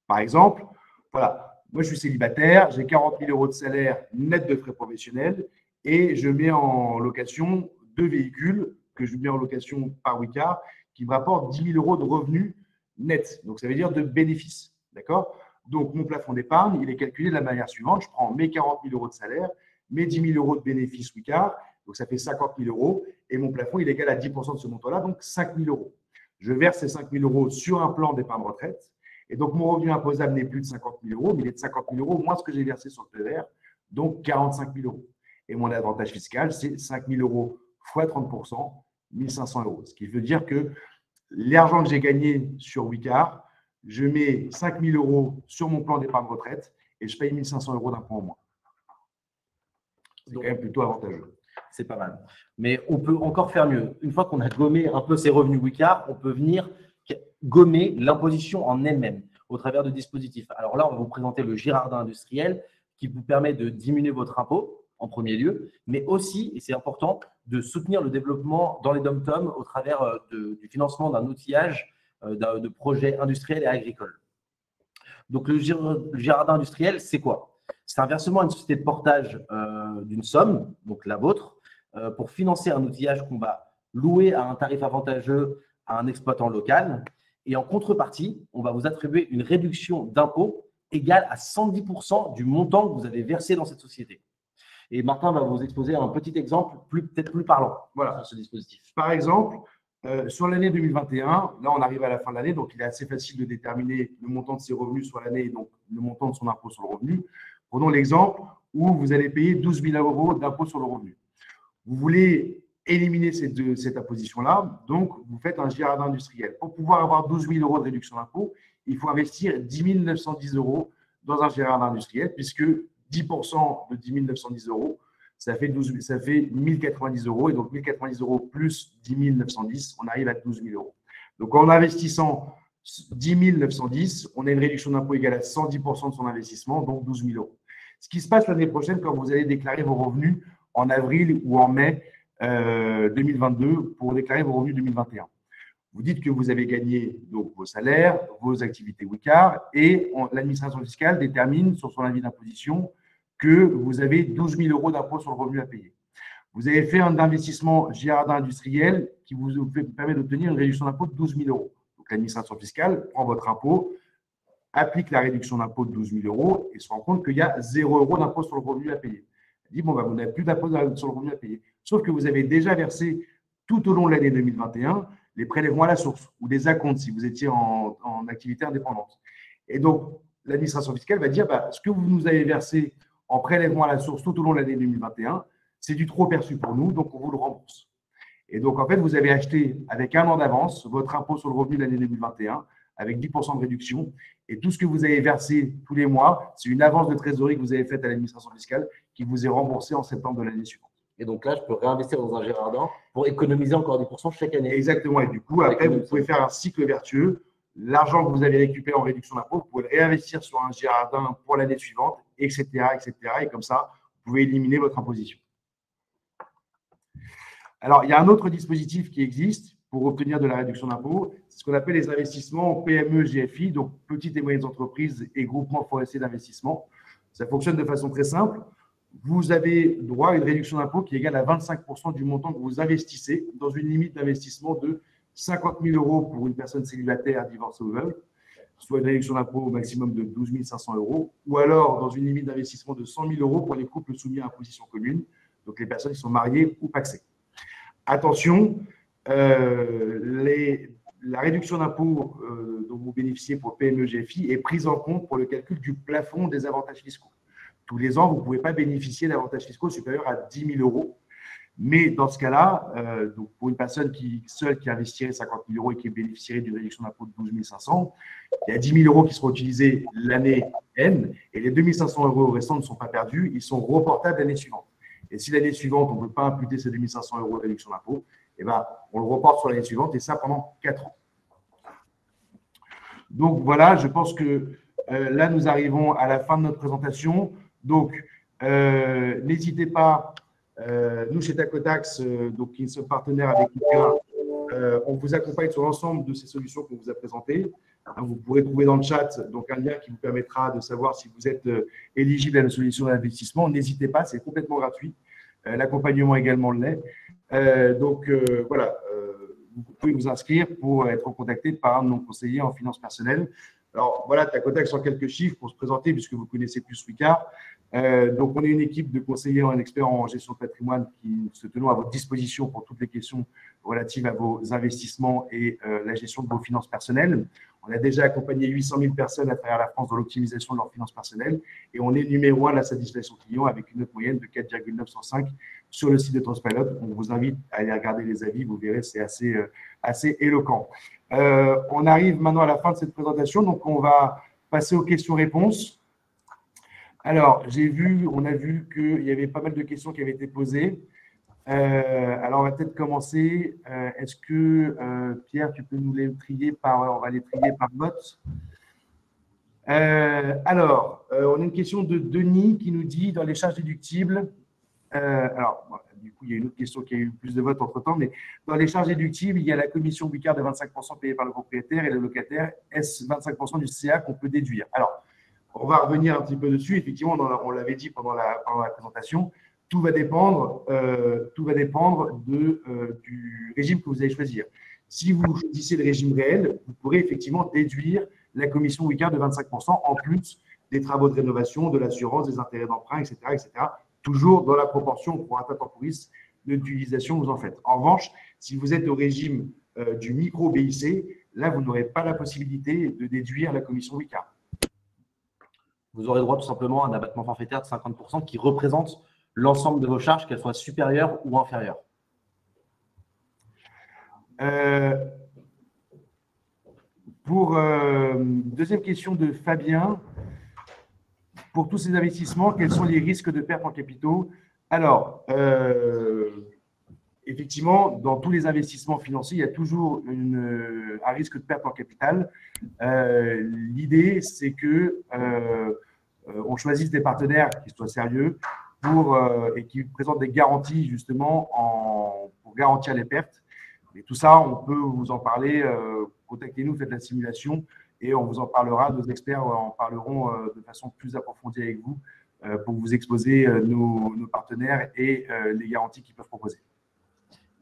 Par exemple, voilà, moi je suis célibataire, j'ai 40 000 € de salaire net de frais professionnels et je mets en location 2 véhicules que je mets en location par Wicard qui me rapportent 10 000 € de revenus nets. Donc, ça veut dire de bénéfices. D'accord ? Donc, mon plafond d'épargne, il est calculé de la manière suivante. Je prends mes 40 000 € de salaire, mes 10 000 € de bénéfices Wicard, donc ça fait 50 000 €, et mon plafond, il est égal à 10% de ce montant-là, donc 5 000 €. Je verse ces 5 000 € sur un plan d'épargne retraite, et donc mon revenu imposable n'est plus de 50 000 €, mais il est de 50 000 € moins ce que j'ai versé sur le PER, donc 45 000 €. Et mon avantage fiscal, c'est 5 000 € fois 30%, 1 500 €. Ce qui veut dire que l'argent que j'ai gagné sur Wicard, je mets 5 000 € sur mon plan d'épargne retraite et je paye 1 500 € d'impôt en moins. C'est quand même plutôt avantageux. C'est pas mal. Mais on peut encore faire mieux. Une fois qu'on a gommé un peu ces revenus Wicard, on peut venir gommer l'imposition en elle-même au travers de dispositifs. Alors là, on va vous présenter le Girardin industriel qui vous permet de diminuer votre impôt en premier lieu, mais aussi, et c'est important, de soutenir le développement dans les DOM-TOM au travers du financement d'un outillage de projets industriels et agricoles. Donc, le Girardin industriel, c'est quoi? C'est un versement à une société de portage d'une somme, donc la vôtre, pour financer un outillage qu'on va louer à un tarif avantageux à un exploitant local. Et en contrepartie, on va vous attribuer une réduction d'impôt égale à 110% du montant que vous avez versé dans cette société. Et Martin va vous exposer un petit exemple peut-être plus parlant sur ce dispositif. Par exemple, sur l'année 2021, là on arrive à la fin de l'année, donc il est assez facile de déterminer le montant de ses revenus sur l'année et donc le montant de son impôt sur le revenu. Prenons l'exemple où vous allez payer 12 000 € d'impôt sur le revenu. Vous voulez éliminer cette imposition-là, donc vous faites un Girardin industriel. Pour pouvoir avoir 12 000 € de réduction d'impôt, il faut investir 10 910 € dans un Girardin industriel, puisque 10% de 10 910 €, ça fait 1 090 €. Et donc, 1 090 € plus 10 910, on arrive à 12 000 €. Donc, en investissant 10 910, on a une réduction d'impôt égale à 110% de son investissement, donc 12 000 €. Ce qui se passe l'année prochaine, quand vous allez déclarer vos revenus en avril ou en mai 2022 pour déclarer vos revenus 2021. Vous dites que vous avez gagné donc, vos salaires, vos activités Wicard, et l'administration fiscale détermine sur son avis d'imposition que vous avez 12 000 € d'impôt sur le revenu à payer. Vous avez fait un investissement Girardin industriel qui vous permet d'obtenir une réduction d'impôt de 12 000 €. Donc, l'administration fiscale prend votre impôt, applique la réduction d'impôt de 12 000 € et se rend compte qu'il y a 0 € d'impôt sur le revenu à payer. Elle dit, bon, vous n'avez plus d'impôt sur le revenu à payer. Sauf que vous avez déjà versé tout au long de l'année 2021 les prélèvements à la source ou des acomptes si vous étiez en activité indépendante. Et donc, l'administration fiscale va dire ce que vous nous avez versé en prélèvement à la source tout au long de l'année 2021, c'est du trop perçu pour nous, donc on vous le rembourse. Et donc, en fait, vous avez acheté avec 1 an d'avance votre impôt sur le revenu de l'année 2021 avec 10% de réduction. Et tout ce que vous avez versé tous les mois, c'est une avance de trésorerie que vous avez faite à l'administration fiscale qui vous est remboursée en septembre de l'année suivante. Et donc là, je peux réinvestir dans un Girardin pour économiser encore 10% chaque année. Exactement. Et du coup, après, vous pouvez faire un cycle vertueux. L'argent que vous avez récupéré en réduction d'impôt, vous pouvez le réinvestir sur un Girardin pour l'année suivante, etc., etc. Et comme ça, vous pouvez éliminer votre imposition. Alors, il y a un autre dispositif qui existe pour obtenir de la réduction d'impôt, c'est ce qu'on appelle les investissements PME GFI, donc petites et moyennes entreprises et groupements forestiers d'investissement. Ça fonctionne de façon très simple. Vous avez droit à une réduction d'impôt qui est égale à 25% du montant que vous investissez dans une limite d'investissement de 50 000 € pour une personne célibataire, divorcée ou veuve, soit une réduction d'impôt au maximum de 12 500 €, ou alors dans une limite d'investissement de 100 000 € pour les couples soumis à imposition commune, donc les personnes qui sont mariées ou pacsées. Attention, la réduction d'impôt dont vous bénéficiez pour PME GFI est prise en compte pour le calcul du plafond des avantages fiscaux. Tous les ans, vous ne pouvez pas bénéficier d'avantages fiscaux supérieurs à 10 000 €. Mais dans ce cas-là, donc pour une personne seule qui investirait 50 000 € et qui bénéficierait d'une réduction d'impôt de 12 500, il y a 10 000 € qui seront utilisés l'année N et les 2 500 € restants ne sont pas perdus, ils sont reportables l'année suivante. Et si l'année suivante, on ne peut pas imputer ces 2 500 € de réduction d'impôt, eh ben, on le reporte sur l'année suivante et ça pendant 4 ans. Donc voilà, je pense que là, nous arrivons à la fin de notre présentation. Donc, n'hésitez pas, nous chez Tacotax, donc qui sommes partenaires avec Wika, on vous accompagne sur l'ensemble de ces solutions qu'on vous a présentées. Vous pourrez trouver dans le chat donc, un lien qui vous permettra de savoir si vous êtes éligible à la solution d'investissement. N'hésitez pas, c'est complètement gratuit. L'accompagnement également l'est. Donc, voilà, vous pouvez vous inscrire pour être contacté par un de nos conseillers en finances personnelles. Alors, voilà, Tacotax en quelques chiffres pour se présenter, puisque vous connaissez plus Wika. Donc, on est une équipe de conseillers en experts en gestion de patrimoine qui se tenons à votre disposition pour toutes les questions relatives à vos investissements et la gestion de vos finances personnelles. On a déjà accompagné 800 000 personnes à travers la France dans l'optimisation de leurs finances personnelles et on est numéro 1 de la satisfaction client avec une note moyenne de 4,905 sur le site de Transpilot. On vous invite à aller regarder les avis, vous verrez, c'est assez éloquent. On arrive maintenant à la fin de cette présentation, donc on va passer aux questions-réponses. Alors, on a vu qu'il y avait pas mal de questions qui avaient été posées. Alors, on va peut-être commencer. Est-ce que, Pierre, tu peux nous les trier on va les trier par vote. Alors, on a une question de Denis qui nous dit, dans les charges déductibles, du coup, il y a une autre question qui a eu plus de votes entre-temps, mais dans les charges déductibles, il y a la commission Wika de 25% payée par le propriétaire et le locataire, est-ce 25% du CA qu'on peut déduire? Alors, on va revenir un petit peu dessus. Effectivement, on l'avait dit pendant la présentation, tout va dépendre du régime que vous allez choisir. Si vous choisissez le régime réel, vous pourrez effectivement déduire la commission Wika de 25% en plus des travaux de rénovation, de l'assurance, des intérêts d'emprunt, etc., etc. Toujours dans la proportion pro rata temporis de l'utilisation que vous en faites. En revanche, si vous êtes au régime du micro-BIC, là, vous n'aurez pas la possibilité de déduire la commission Wika. Vous aurez droit tout simplement à un abattement forfaitaire de 50% qui représente l'ensemble de vos charges, qu'elles soient supérieures ou inférieures. Deuxième question de Fabien. Pour tous ces investissements, quels sont les risques de perte en capitaux? Alors, effectivement, dans tous les investissements financiers, il y a toujours un risque de perte en capital. L'idée, c'est que on choisisse des partenaires qui soient sérieux et qui présentent des garanties justement pour garantir les pertes. Et tout ça, on peut vous en parler. Contactez-nous, faites la simulation et on vous en parlera. Nos experts en parleront de façon plus approfondie avec vous pour vous exposer nos partenaires et les garanties qu'ils peuvent proposer.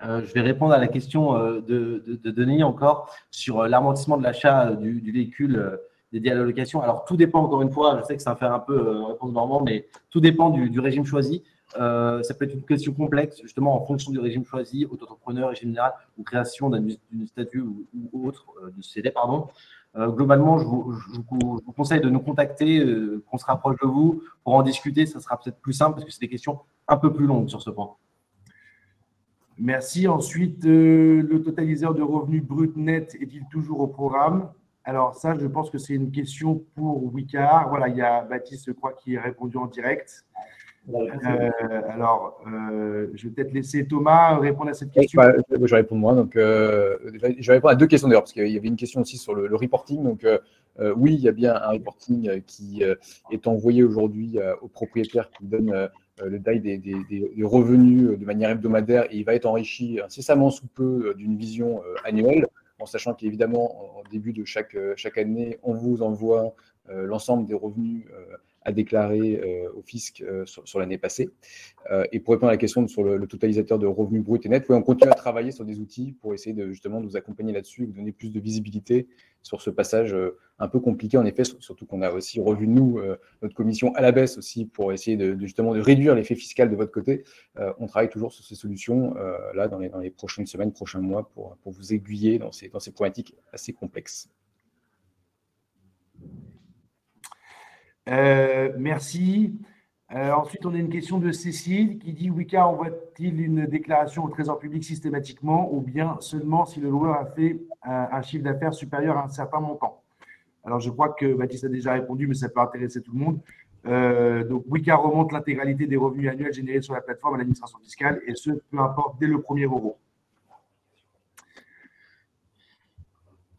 Je vais répondre à la question de Denis encore sur l'amortissement de l'achat du véhicule dédié à l'allocation. Alors, tout dépend, encore une fois, je sais que ça va faire un peu réponse normande, mais tout dépend du régime choisi. Ça peut être une question complexe, justement, en fonction du régime choisi, auto-entrepreneur, régime général ou création d'une statut ou autre, de société, pardon. Globalement, je vous conseille de nous contacter, qu'on se rapproche de vous pour en discuter. Ça sera peut-être plus simple parce que c'est des questions un peu plus longues sur ce point. Merci. Ensuite, le totaliseur de revenus brut net est-il toujours au programme? Alors ça, je pense que c'est une question pour Wicard. Voilà, il y a Baptiste, je crois, qui a répondu en direct. Je vais peut-être laisser Thomas répondre à cette question. Je vais répondre moi. Donc, je vais répondre à deux questions d'ailleurs, parce qu'il y avait une question aussi sur le reporting. Donc, oui, il y a bien un reporting qui est envoyé aujourd'hui aux propriétaires qui donne le détail des revenus de manière hebdomadaire et il va être enrichi incessamment sous peu d'une vision annuelle, en sachant qu'évidemment, en début de chaque année, on vous envoie l'ensemble des revenus à déclarer au fisc sur l'année passée. Et pour répondre à la question sur le totalisateur de revenus bruts et nets, oui, on continue à travailler sur des outils pour essayer justement de vous accompagner là-dessus, vous donner plus de visibilité sur ce passage un peu compliqué, en effet, surtout qu'on a aussi revu, nous, notre commission à la baisse aussi pour essayer justement de réduire l'effet fiscal de votre côté. On travaille toujours sur ces solutions là dans les prochaines semaines, prochains mois pour vous aiguiller dans ces problématiques assez complexes. Merci. Ensuite, on a une question de Cécile qui dit: Wicard envoie-t-il une déclaration au Trésor public systématiquement ou bien seulement si le loueur a fait un chiffre d'affaires supérieur à un certain montant? Alors, je crois que Baptiste a déjà répondu, mais ça peut intéresser tout le monde. Donc, Wicard remonte l'intégralité des revenus annuels générés sur la plateforme à l'administration fiscale, et ce, peu importe, dès le premier euro.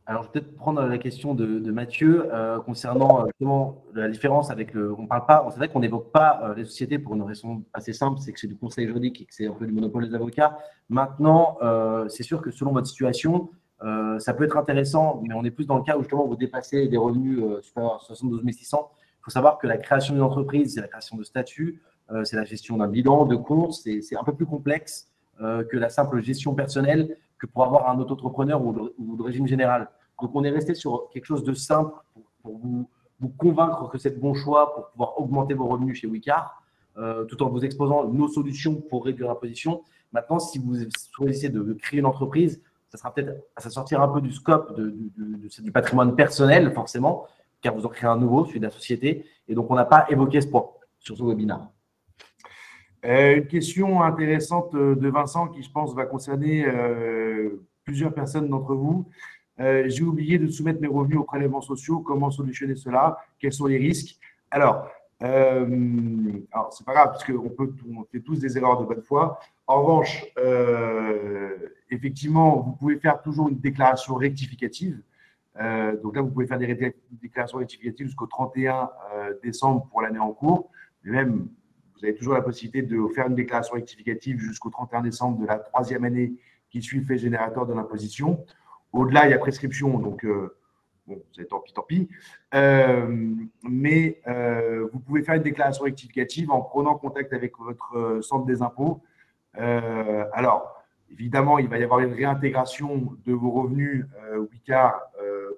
Alors, je vais peut-être prendre la question de Mathieu concernant justement la différence avec on parle pas, c'est vrai qu'on n'évoque pas les sociétés pour une raison assez simple, c'est que c'est du conseil juridique et que c'est un peu du monopole des avocats. Maintenant, c'est sûr que selon votre situation, ça peut être intéressant, mais on est plus dans le cas où justement vous dépassez des revenus supérieurs à 72 600. Il faut savoir que la création d'une entreprise, c'est la création de statut, c'est la gestion d'un bilan, de comptes, c'est un peu plus complexe que la simple gestion personnelle que pour avoir un auto-entrepreneur ou de régime général. Donc, on est resté sur quelque chose de simple pour vous convaincre que c'est le bon choix pour pouvoir augmenter vos revenus chez Wicard, tout en vous exposant nos solutions pour réduire l'imposition. Maintenant, si vous choisissez de créer une entreprise, ça sortira un peu du scope du patrimoine personnel, forcément, car vous en créez un nouveau, celui de la société. Et donc, on n'a pas évoqué ce point sur ce webinaire. Une question intéressante de Vincent qui, je pense, va concerner plusieurs personnes d'entre vous. J'ai oublié de soumettre mes revenus aux prélèvements sociaux. Comment solutionner cela? Quels sont les risques? Alors, c'est pas grave, parce qu'on fait tous des erreurs de bonne foi. En revanche, effectivement, vous pouvez faire toujours une déclaration rectificative. Donc là, vous pouvez faire des déclarations rectificatives jusqu'au 31 décembre pour l'année en cours. Mais même, vous avez toujours la possibilité de faire une déclaration rectificative jusqu'au 31 décembre de la 3e année qui suit le fait générateur de l'imposition. Au-delà, il y a prescription, donc bon, c'est tant pis. Mais vous pouvez faire une déclaration rectificative en prenant contact avec votre centre des impôts. Alors, évidemment, il va y avoir une réintégration de vos revenus Wicard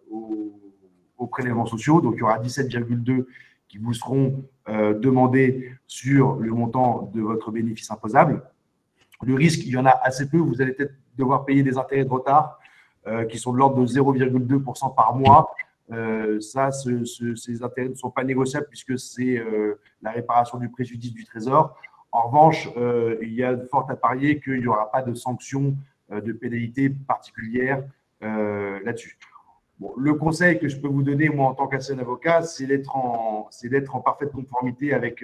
aux prélèvements sociaux. Donc, il y aura 17,2 qui vous seront demandés sur le montant de votre bénéfice imposable. Le risque, il y en a assez peu. Vous allez peut-être devoir payer des intérêts de retard qui sont de l'ordre de 0,2% par mois. Ces intérêts ne sont pas négociables puisque c'est la réparation du préjudice du Trésor. En revanche, il y a fort à parier qu'il n'y aura pas de sanctions de pénalité particulières là-dessus. Bon, le conseil que je peux vous donner, moi, en tant qu'ancien avocat, c'est d'être en parfaite conformité avec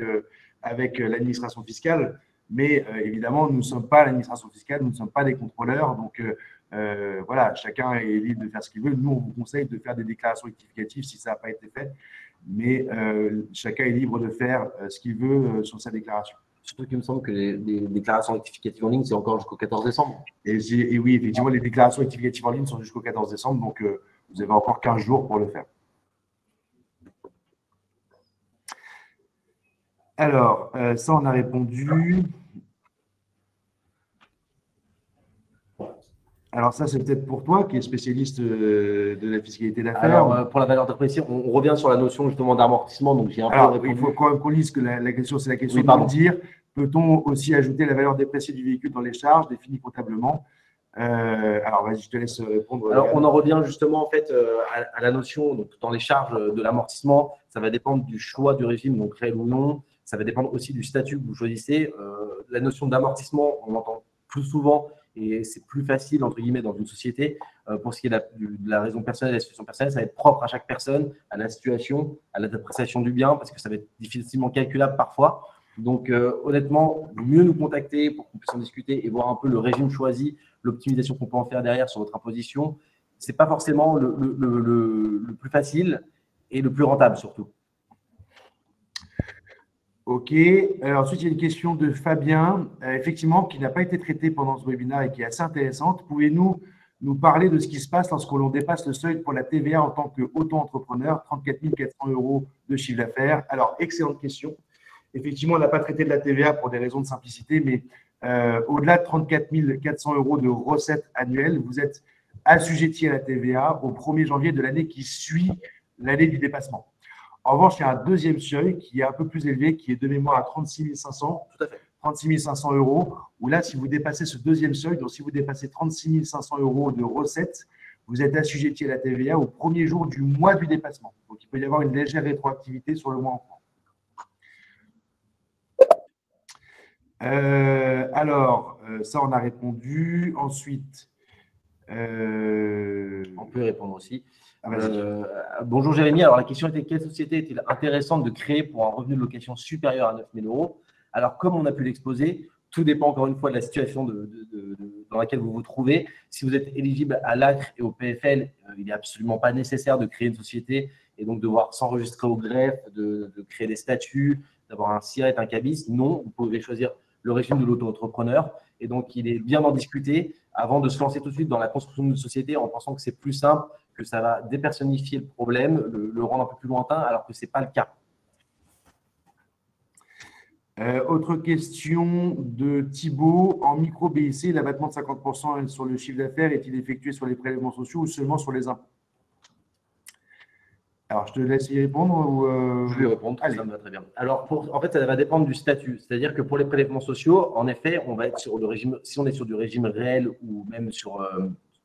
l'administration fiscale. Mais évidemment, nous ne sommes pas l'administration fiscale, nous ne sommes pas des contrôleurs. Donc, voilà, chacun est libre de faire ce qu'il veut. Nous, on vous conseille de faire des déclarations rectificatives si ça n'a pas été fait. Mais chacun est libre de faire ce qu'il veut sur sa déclaration. Surtout qu'il me semble que les déclarations rectificatives en ligne, c'est encore jusqu'au 14 décembre. Et oui, effectivement, les déclarations rectificatives en ligne sont jusqu'au 14 décembre. Donc, vous avez encore 15 jours pour le faire. Alors, ça, on a répondu. Alors, ça, c'est peut-être pour toi, qui est spécialiste de la fiscalité d'affaires. Alors, pour la valeur d'appréciation, on revient sur la notion justement d'amortissement. Donc, j'ai un peu répondu. Il faut quand même qu'on lise que la question, c'est la question oui, de dire Peut-on aussi ajouter la valeur dépréciée du véhicule dans les charges définies comptablement? Alors, vas-y, je te laisse répondre. Alors, on en revient justement en fait à la notion, donc dans les charges de l'amortissement, ça va dépendre du choix du régime, donc réel ou non. Ça va dépendre aussi du statut que vous choisissez. La notion d'amortissement, on l'entend plus souvent et c'est plus facile, entre guillemets, dans une société. Pour ce qui est de la raison personnelle, de la situation personnelle, ça va être propre à chaque personne, à la situation, à la dépréciation du bien, parce que ça va être difficilement calculable parfois. Donc, honnêtement, mieux nous contacter pour qu'on puisse en discuter et voir un peu le régime choisi, l'optimisation qu'on peut en faire derrière sur votre imposition. Ce n'est pas forcément le plus facile et le plus rentable surtout. Ok. Alors, ensuite, il y a une question de Fabien, effectivement, qui n'a pas été traitée pendant ce webinaire et qui est assez intéressante. Pouvez-vous nous parler de ce qui se passe lorsque l'on dépasse le seuil pour la TVA en tant qu'auto-entrepreneur, 34 400 € de chiffre d'affaires? Alors, excellente question. Effectivement, on n'a pas traité de la TVA pour des raisons de simplicité, mais au-delà de 34 400 € de recettes annuelles, vous êtes assujetti à la TVA au 1er janvier de l'année qui suit l'année du dépassement. En revanche, il y a un deuxième seuil qui est un peu plus élevé, qui est de mémoire à 36 500, Tout à fait. 36 500 €, où là, si vous dépassez ce deuxième seuil, donc si vous dépassez 36 500 € de recettes, vous êtes assujetti à la TVA au 1er jour du mois du dépassement. Donc, il peut y avoir une légère rétroactivité sur le mois en cours. Alors, ça, on a répondu. Ensuite, on peut y répondre aussi. Ah, bonjour Jérémy, alors la question était: quelle société est-il intéressante de créer pour un revenu de location supérieur à 9 000 €? Alors, comme on a pu l'exposer, tout dépend encore une fois de la situation dans laquelle vous vous trouvez. Si vous êtes éligible à l'ACRE et au PFL, il n'est absolument pas nécessaire de créer une société et donc devoir s'enregistrer au greffe, de créer des statuts, d'avoir un SIRET, un CABIS. Non, vous pouvez choisir le régime de l'auto-entrepreneur. Et donc, il est bien d'en discuter avant de se lancer tout de suite dans la construction d'une société en pensant que c'est plus simple, que ça va dépersonnifier le problème, le rendre un peu plus lointain, alors que ce n'est pas le cas. Autre question de Thibault. En micro-BIC, l'abattement de 50% sur le chiffre d'affaires est-il effectué sur les prélèvements sociaux ou seulement sur les impôts? Alors, je te laisse y répondre ou Je vais répondre, ça me va très bien. Alors, en fait, ça va dépendre du statut. C'est-à-dire que pour les prélèvements sociaux, en effet, on va être sur le régime, si on est sur du régime réel ou même sur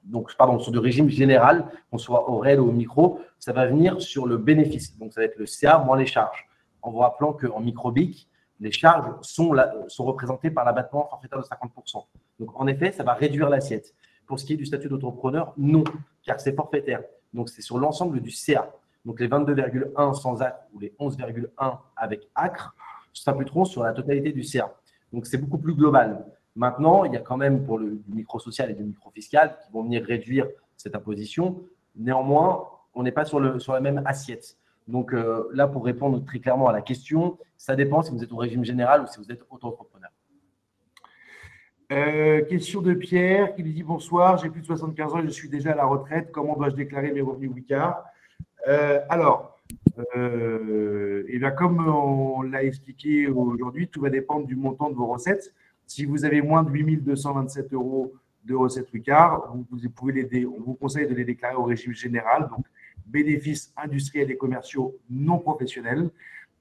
du régime général, qu'on soit au réel ou au micro, ça va venir sur le bénéfice. Donc, ça va être le CA moins les charges. En vous rappelant qu'en micro-BIC, les charges sont représentées par l'abattement forfaitaire de 50%. Donc, en effet, ça va réduire l'assiette. Pour ce qui est du statut d'entrepreneur, non, car c'est forfaitaire. Donc, c'est sur l'ensemble du CA. Donc, les 22,1 sans ACRE ou les 11,1 avec ACRE s'appliqueront sur la totalité du CA. Donc, c'est beaucoup plus global. Maintenant, il y a quand même pour le micro-social et le micro-fiscal qui vont venir réduire cette imposition. Néanmoins, on n'est pas sur la même assiette. Donc, là, pour répondre très clairement à la question, ça dépend si vous êtes au régime général ou si vous êtes auto-entrepreneur. Question de Pierre qui lui dit: bonsoir, j'ai plus de 75 ans et je suis déjà à la retraite. Comment dois-je déclarer mes revenus Wicard? Et bien, comme on l'a expliqué aujourd'hui, tout va dépendre du montant de vos recettes. Si vous avez moins de 8 227 € de recettes Wicard, on vous conseille de les déclarer au régime général, donc bénéfices industriels et commerciaux non professionnels,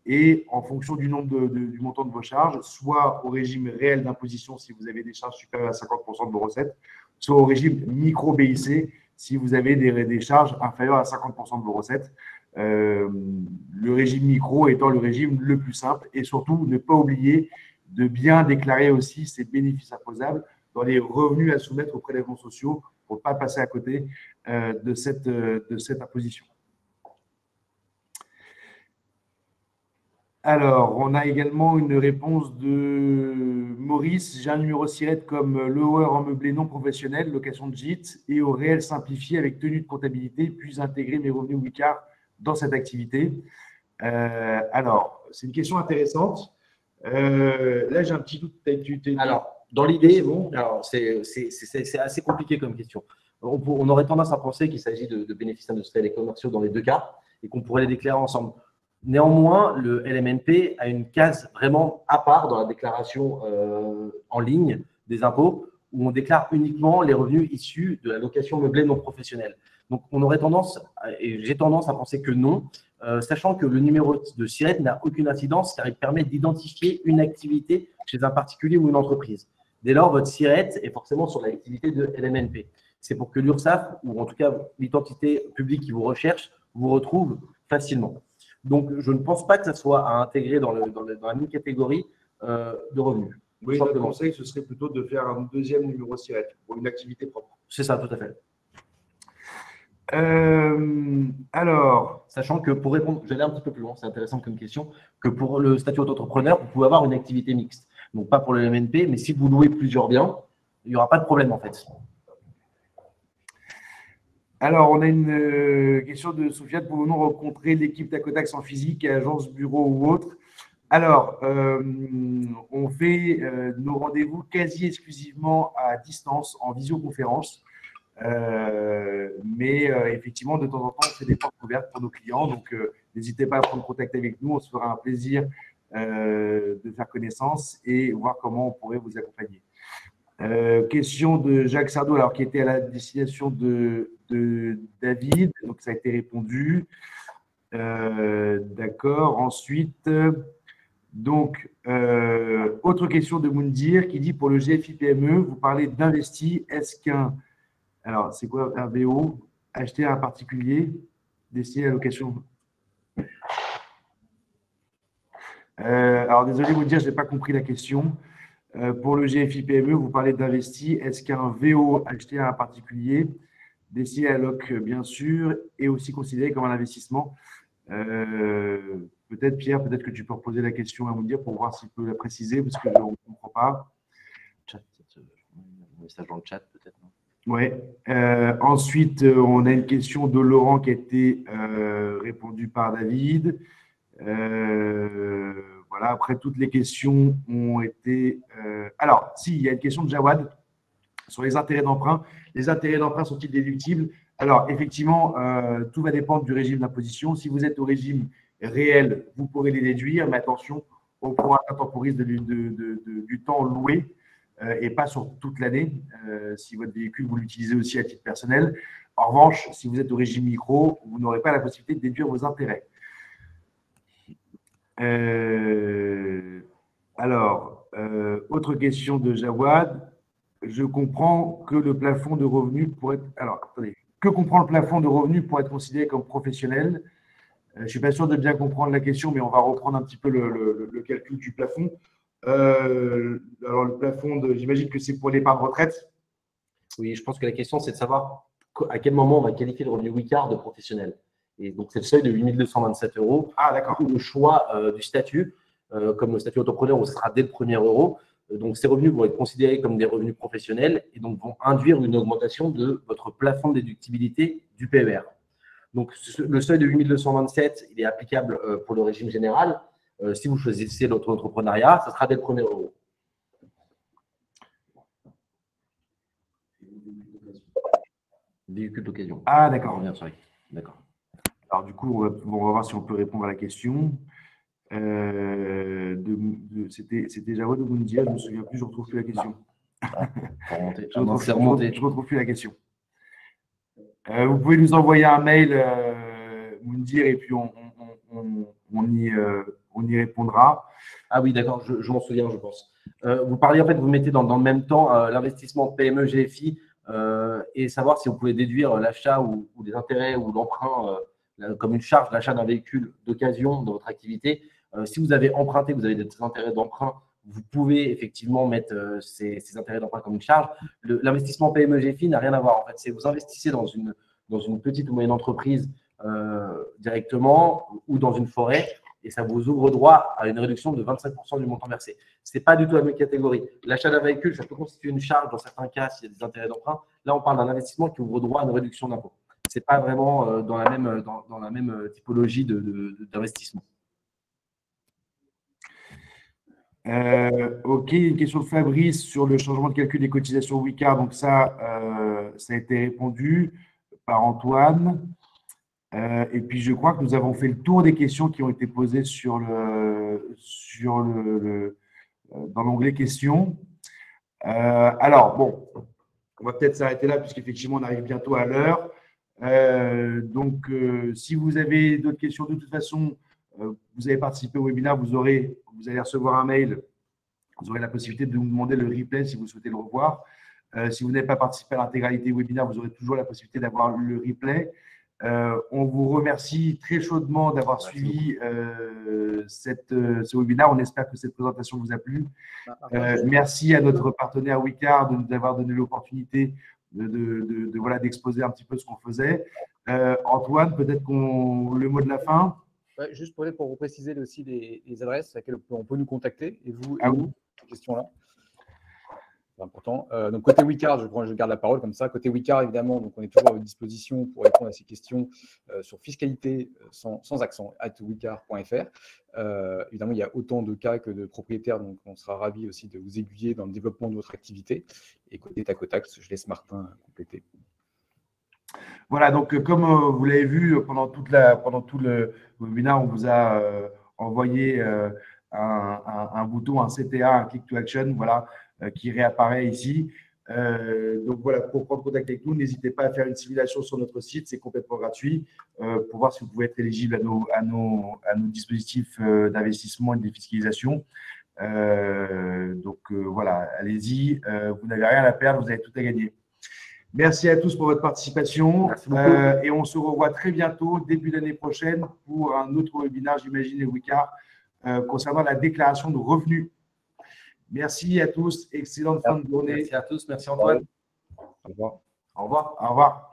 et en fonction du nombre du montant de vos charges, soit au régime réel d'imposition si vous avez des charges supérieures à 50% de vos recettes, soit au régime micro-BIC si vous avez des charges inférieures à 50% de vos recettes. Le régime micro étant le régime le plus simple, et surtout ne pas oublier de bien déclarer aussi ces bénéfices imposables dans les revenus à soumettre aux prélèvements sociaux pour ne pas passer à côté de cette imposition. Alors, on a également une réponse de Maurice. J'ai un numéro SIRET comme loueur en meublé non professionnel, location de gîte, et au réel simplifié avec tenue de comptabilité, puis intégrer mes revenus Wicard dans cette activité. Alors, c'est une question intéressante. Là, j'ai un petit doute. Alors, dans l'idée, c'est assez compliqué comme question. On aurait tendance à penser qu'il s'agit de bénéfices industriels et commerciaux dans les deux cas et qu'on pourrait les déclarer ensemble. Néanmoins, le LMNP a une case vraiment à part dans la déclaration en ligne des impôts où on déclare uniquement les revenus issus de la location meublée non professionnelle. Donc, on aurait tendance, et j'ai tendance à penser que non, sachant que le numéro de SIRET n'a aucune incidence car il permet d'identifier une activité chez un particulier ou une entreprise. Dès lors, votre SIRET est forcément sur l'activité de LMNP. C'est pour que l'URSSAF, ou en tout cas l'identité publique qui vous recherche, vous retrouve facilement. Donc, je ne pense pas que ça soit à intégrer dans la même catégorie de revenus. Oui, notre conseil, ce serait plutôt de faire un deuxième numéro SIRET pour une activité propre. C'est ça, tout à fait. Alors, sachant que pour répondre, j'allais un petit peu plus loin, c'est intéressant comme question, que pour le statut auto-entrepreneur, vous pouvez avoir une activité mixte. Donc, pas pour le MNP, mais si vous louez plusieurs biens, il n'y aura pas de problème en fait. Alors, on a une question de Sofiane. Pouvons-nous rencontrer l'équipe Tacotax en physique, agence, bureau ou autre? Alors, on fait nos rendez-vous quasi exclusivement à distance, en visioconférence. Mais effectivement, de temps en temps, on fait des portes ouvertes pour nos clients. Donc, n'hésitez pas à prendre contact avec nous. On se fera un plaisir de faire connaissance et voir comment on pourrait vous accompagner. Question de Jacques Sardou, alors qui était à la destination de David. Donc, ça a été répondu. D'accord. Ensuite, donc, autre question de Moundir qui dit pour le GFI PME, vous parlez d'investi. Est-ce qu'un alors, c'est quoi un VO? Acheter à un particulier, destiné à la location. Alors, désolé de vous dire, je n'ai pas compris la question. Pour le GFI PME, vous parlez d'investi. Est-ce qu'un VO acheté à un particulier, destiné à la loc, bien sûr, est aussi considéré comme un investissement? Peut-être, Pierre, peut-être que tu peux reposer la question à Moundir pour voir s'il peut la préciser, parce qu'on ne comprend pas. Message dans le chat, peut-être. Oui. Ensuite, on a une question de Laurent qui a été répondue par David. Voilà. Après, toutes les questions ont été… Alors, si, il y a une question de Jawad sur les intérêts d'emprunt. Les intérêts d'emprunt sont-ils déductibles? Alors, effectivement, tout va dépendre du régime d'imposition. Si vous êtes au régime réel, vous pourrez les déduire, mais attention au prorata temporis du temps loué. Et pas sur toute l'année, si votre véhicule, vous l'utilisez aussi à titre personnel. En revanche, si vous êtes au régime micro, vous n'aurez pas la possibilité de déduire vos intérêts. Alors, autre question de Jawad. Je comprends que le plafond de revenus pourrait être… Alors, attendez. Que comprend le plafond de revenus pour être considéré comme professionnel? Je ne suis pas sûr de bien comprendre la question, mais on va reprendre un petit peu le calcul du plafond. Alors, le plafond, j'imagine que c'est pour l'épargne retraite. Oui, je pense que la question, c'est de savoir à quel moment on va qualifier le revenu WICAR de professionnel. Et donc, c'est le seuil de 8 227 €. Ah, d'accord. Le choix du statut, comme le statut entrepreneur, où ce sera dès le premier euro. Donc, ces revenus vont être considérés comme des revenus professionnels et donc vont induire une augmentation de votre plafond de déductibilité du PER. Donc, le seuil de 8 227, il est applicable pour le régime général. Si vous choisissez l'auto-entrepreneuriat, ça sera dès le premier euro. Véhicule d'occasion. Ah, d'accord. D'accord. Alors, du coup, on va voir si on peut répondre à la question. C'était Jawad ou Moundir, je ne me souviens plus, je ne retrouve plus la question. Je ne retrouve plus la question. Vous pouvez nous envoyer un mail, Moundir, et puis on y répondra. Ah oui, d'accord, je m'en souviens, je pense. Vous parliez, en fait, vous mettez dans le même temps l'investissement PME GFI et savoir si vous pouvez déduire l'achat ou des intérêts ou l'emprunt comme une charge, l'achat d'un véhicule d'occasion dans votre activité. Si vous avez emprunté, vous avez des intérêts d'emprunt, vous pouvez effectivement mettre ces intérêts d'emprunt comme une charge. L'investissement PME GFI n'a rien à voir. En fait, c'est vous investissez dans une petite ou moyenne entreprise directement ou dans une forêt et ça vous ouvre droit à une réduction de 25% du montant versé. Ce n'est pas du tout la même catégorie. L'achat d'un véhicule, ça peut constituer une charge dans certains cas s'il y a des intérêts d'emprunt. Là, on parle d'un investissement qui ouvre droit à une réduction d'impôt. Ce n'est pas vraiment dans la même typologie d'investissement. Ok, une question de Fabrice sur le changement de calcul des cotisations WICAR. Donc ça a été répondu par Antoine. Et puis je crois que nous avons fait le tour des questions qui ont été posées dans l'onglet questions. Alors bon, on va peut-être s'arrêter là puisqu'effectivement on arrive bientôt à l'heure. Si vous avez d'autres questions, de toute façon, vous avez participé au webinaire, vous allez recevoir un mail. Vous aurez la possibilité de nous demander le replay si vous souhaitez le revoir. Si vous n'avez pas participé à l'intégralité du webinaire, vous aurez toujours la possibilité d'avoir le replay. On vous remercie très chaudement d'avoir suivi ce webinaire. On espère que cette présentation vous a plu. Merci à notre partenaire Wicard de nous avoir donné l'opportunité d'exposer un petit peu ce qu'on faisait. Antoine, peut-être le mot de la fin. Ouais, juste pour vous préciser aussi les adresses à laquelle on peut nous contacter. Et vous, cette question-là. C'est important. Donc, côté Wicard, je garde la parole comme ça. Côté Wicard, évidemment, donc on est toujours à votre disposition pour répondre à ces questions sur fiscalité sans accent, @wicard.fr. Évidemment, il y a autant de cas que de propriétaires, donc on sera ravis aussi de vous aiguiller dans le développement de votre activité. Et côté Tacotax, je laisse Martin compléter. Voilà, donc comme vous l'avez vu pendant tout le webinaire, on vous a envoyé un bouton, un CTA, un Click to Action, voilà, qui réapparaît ici. Donc voilà, pour prendre contact avec nous, n'hésitez pas à faire une simulation sur notre site, c'est complètement gratuit, pour voir si vous pouvez être éligible à nos dispositifs d'investissement et de défiscalisation. Voilà, allez-y, vous n'avez rien à perdre, vous avez tout à gagner. Merci à tous pour votre participation et on se revoit très bientôt, début d'année prochaine, pour un autre webinaire, j'imagine, les Wicard, concernant la déclaration de revenus. Merci à tous, excellente fin de journée. Merci à tous, merci Antoine. Au revoir. Au revoir. Au revoir.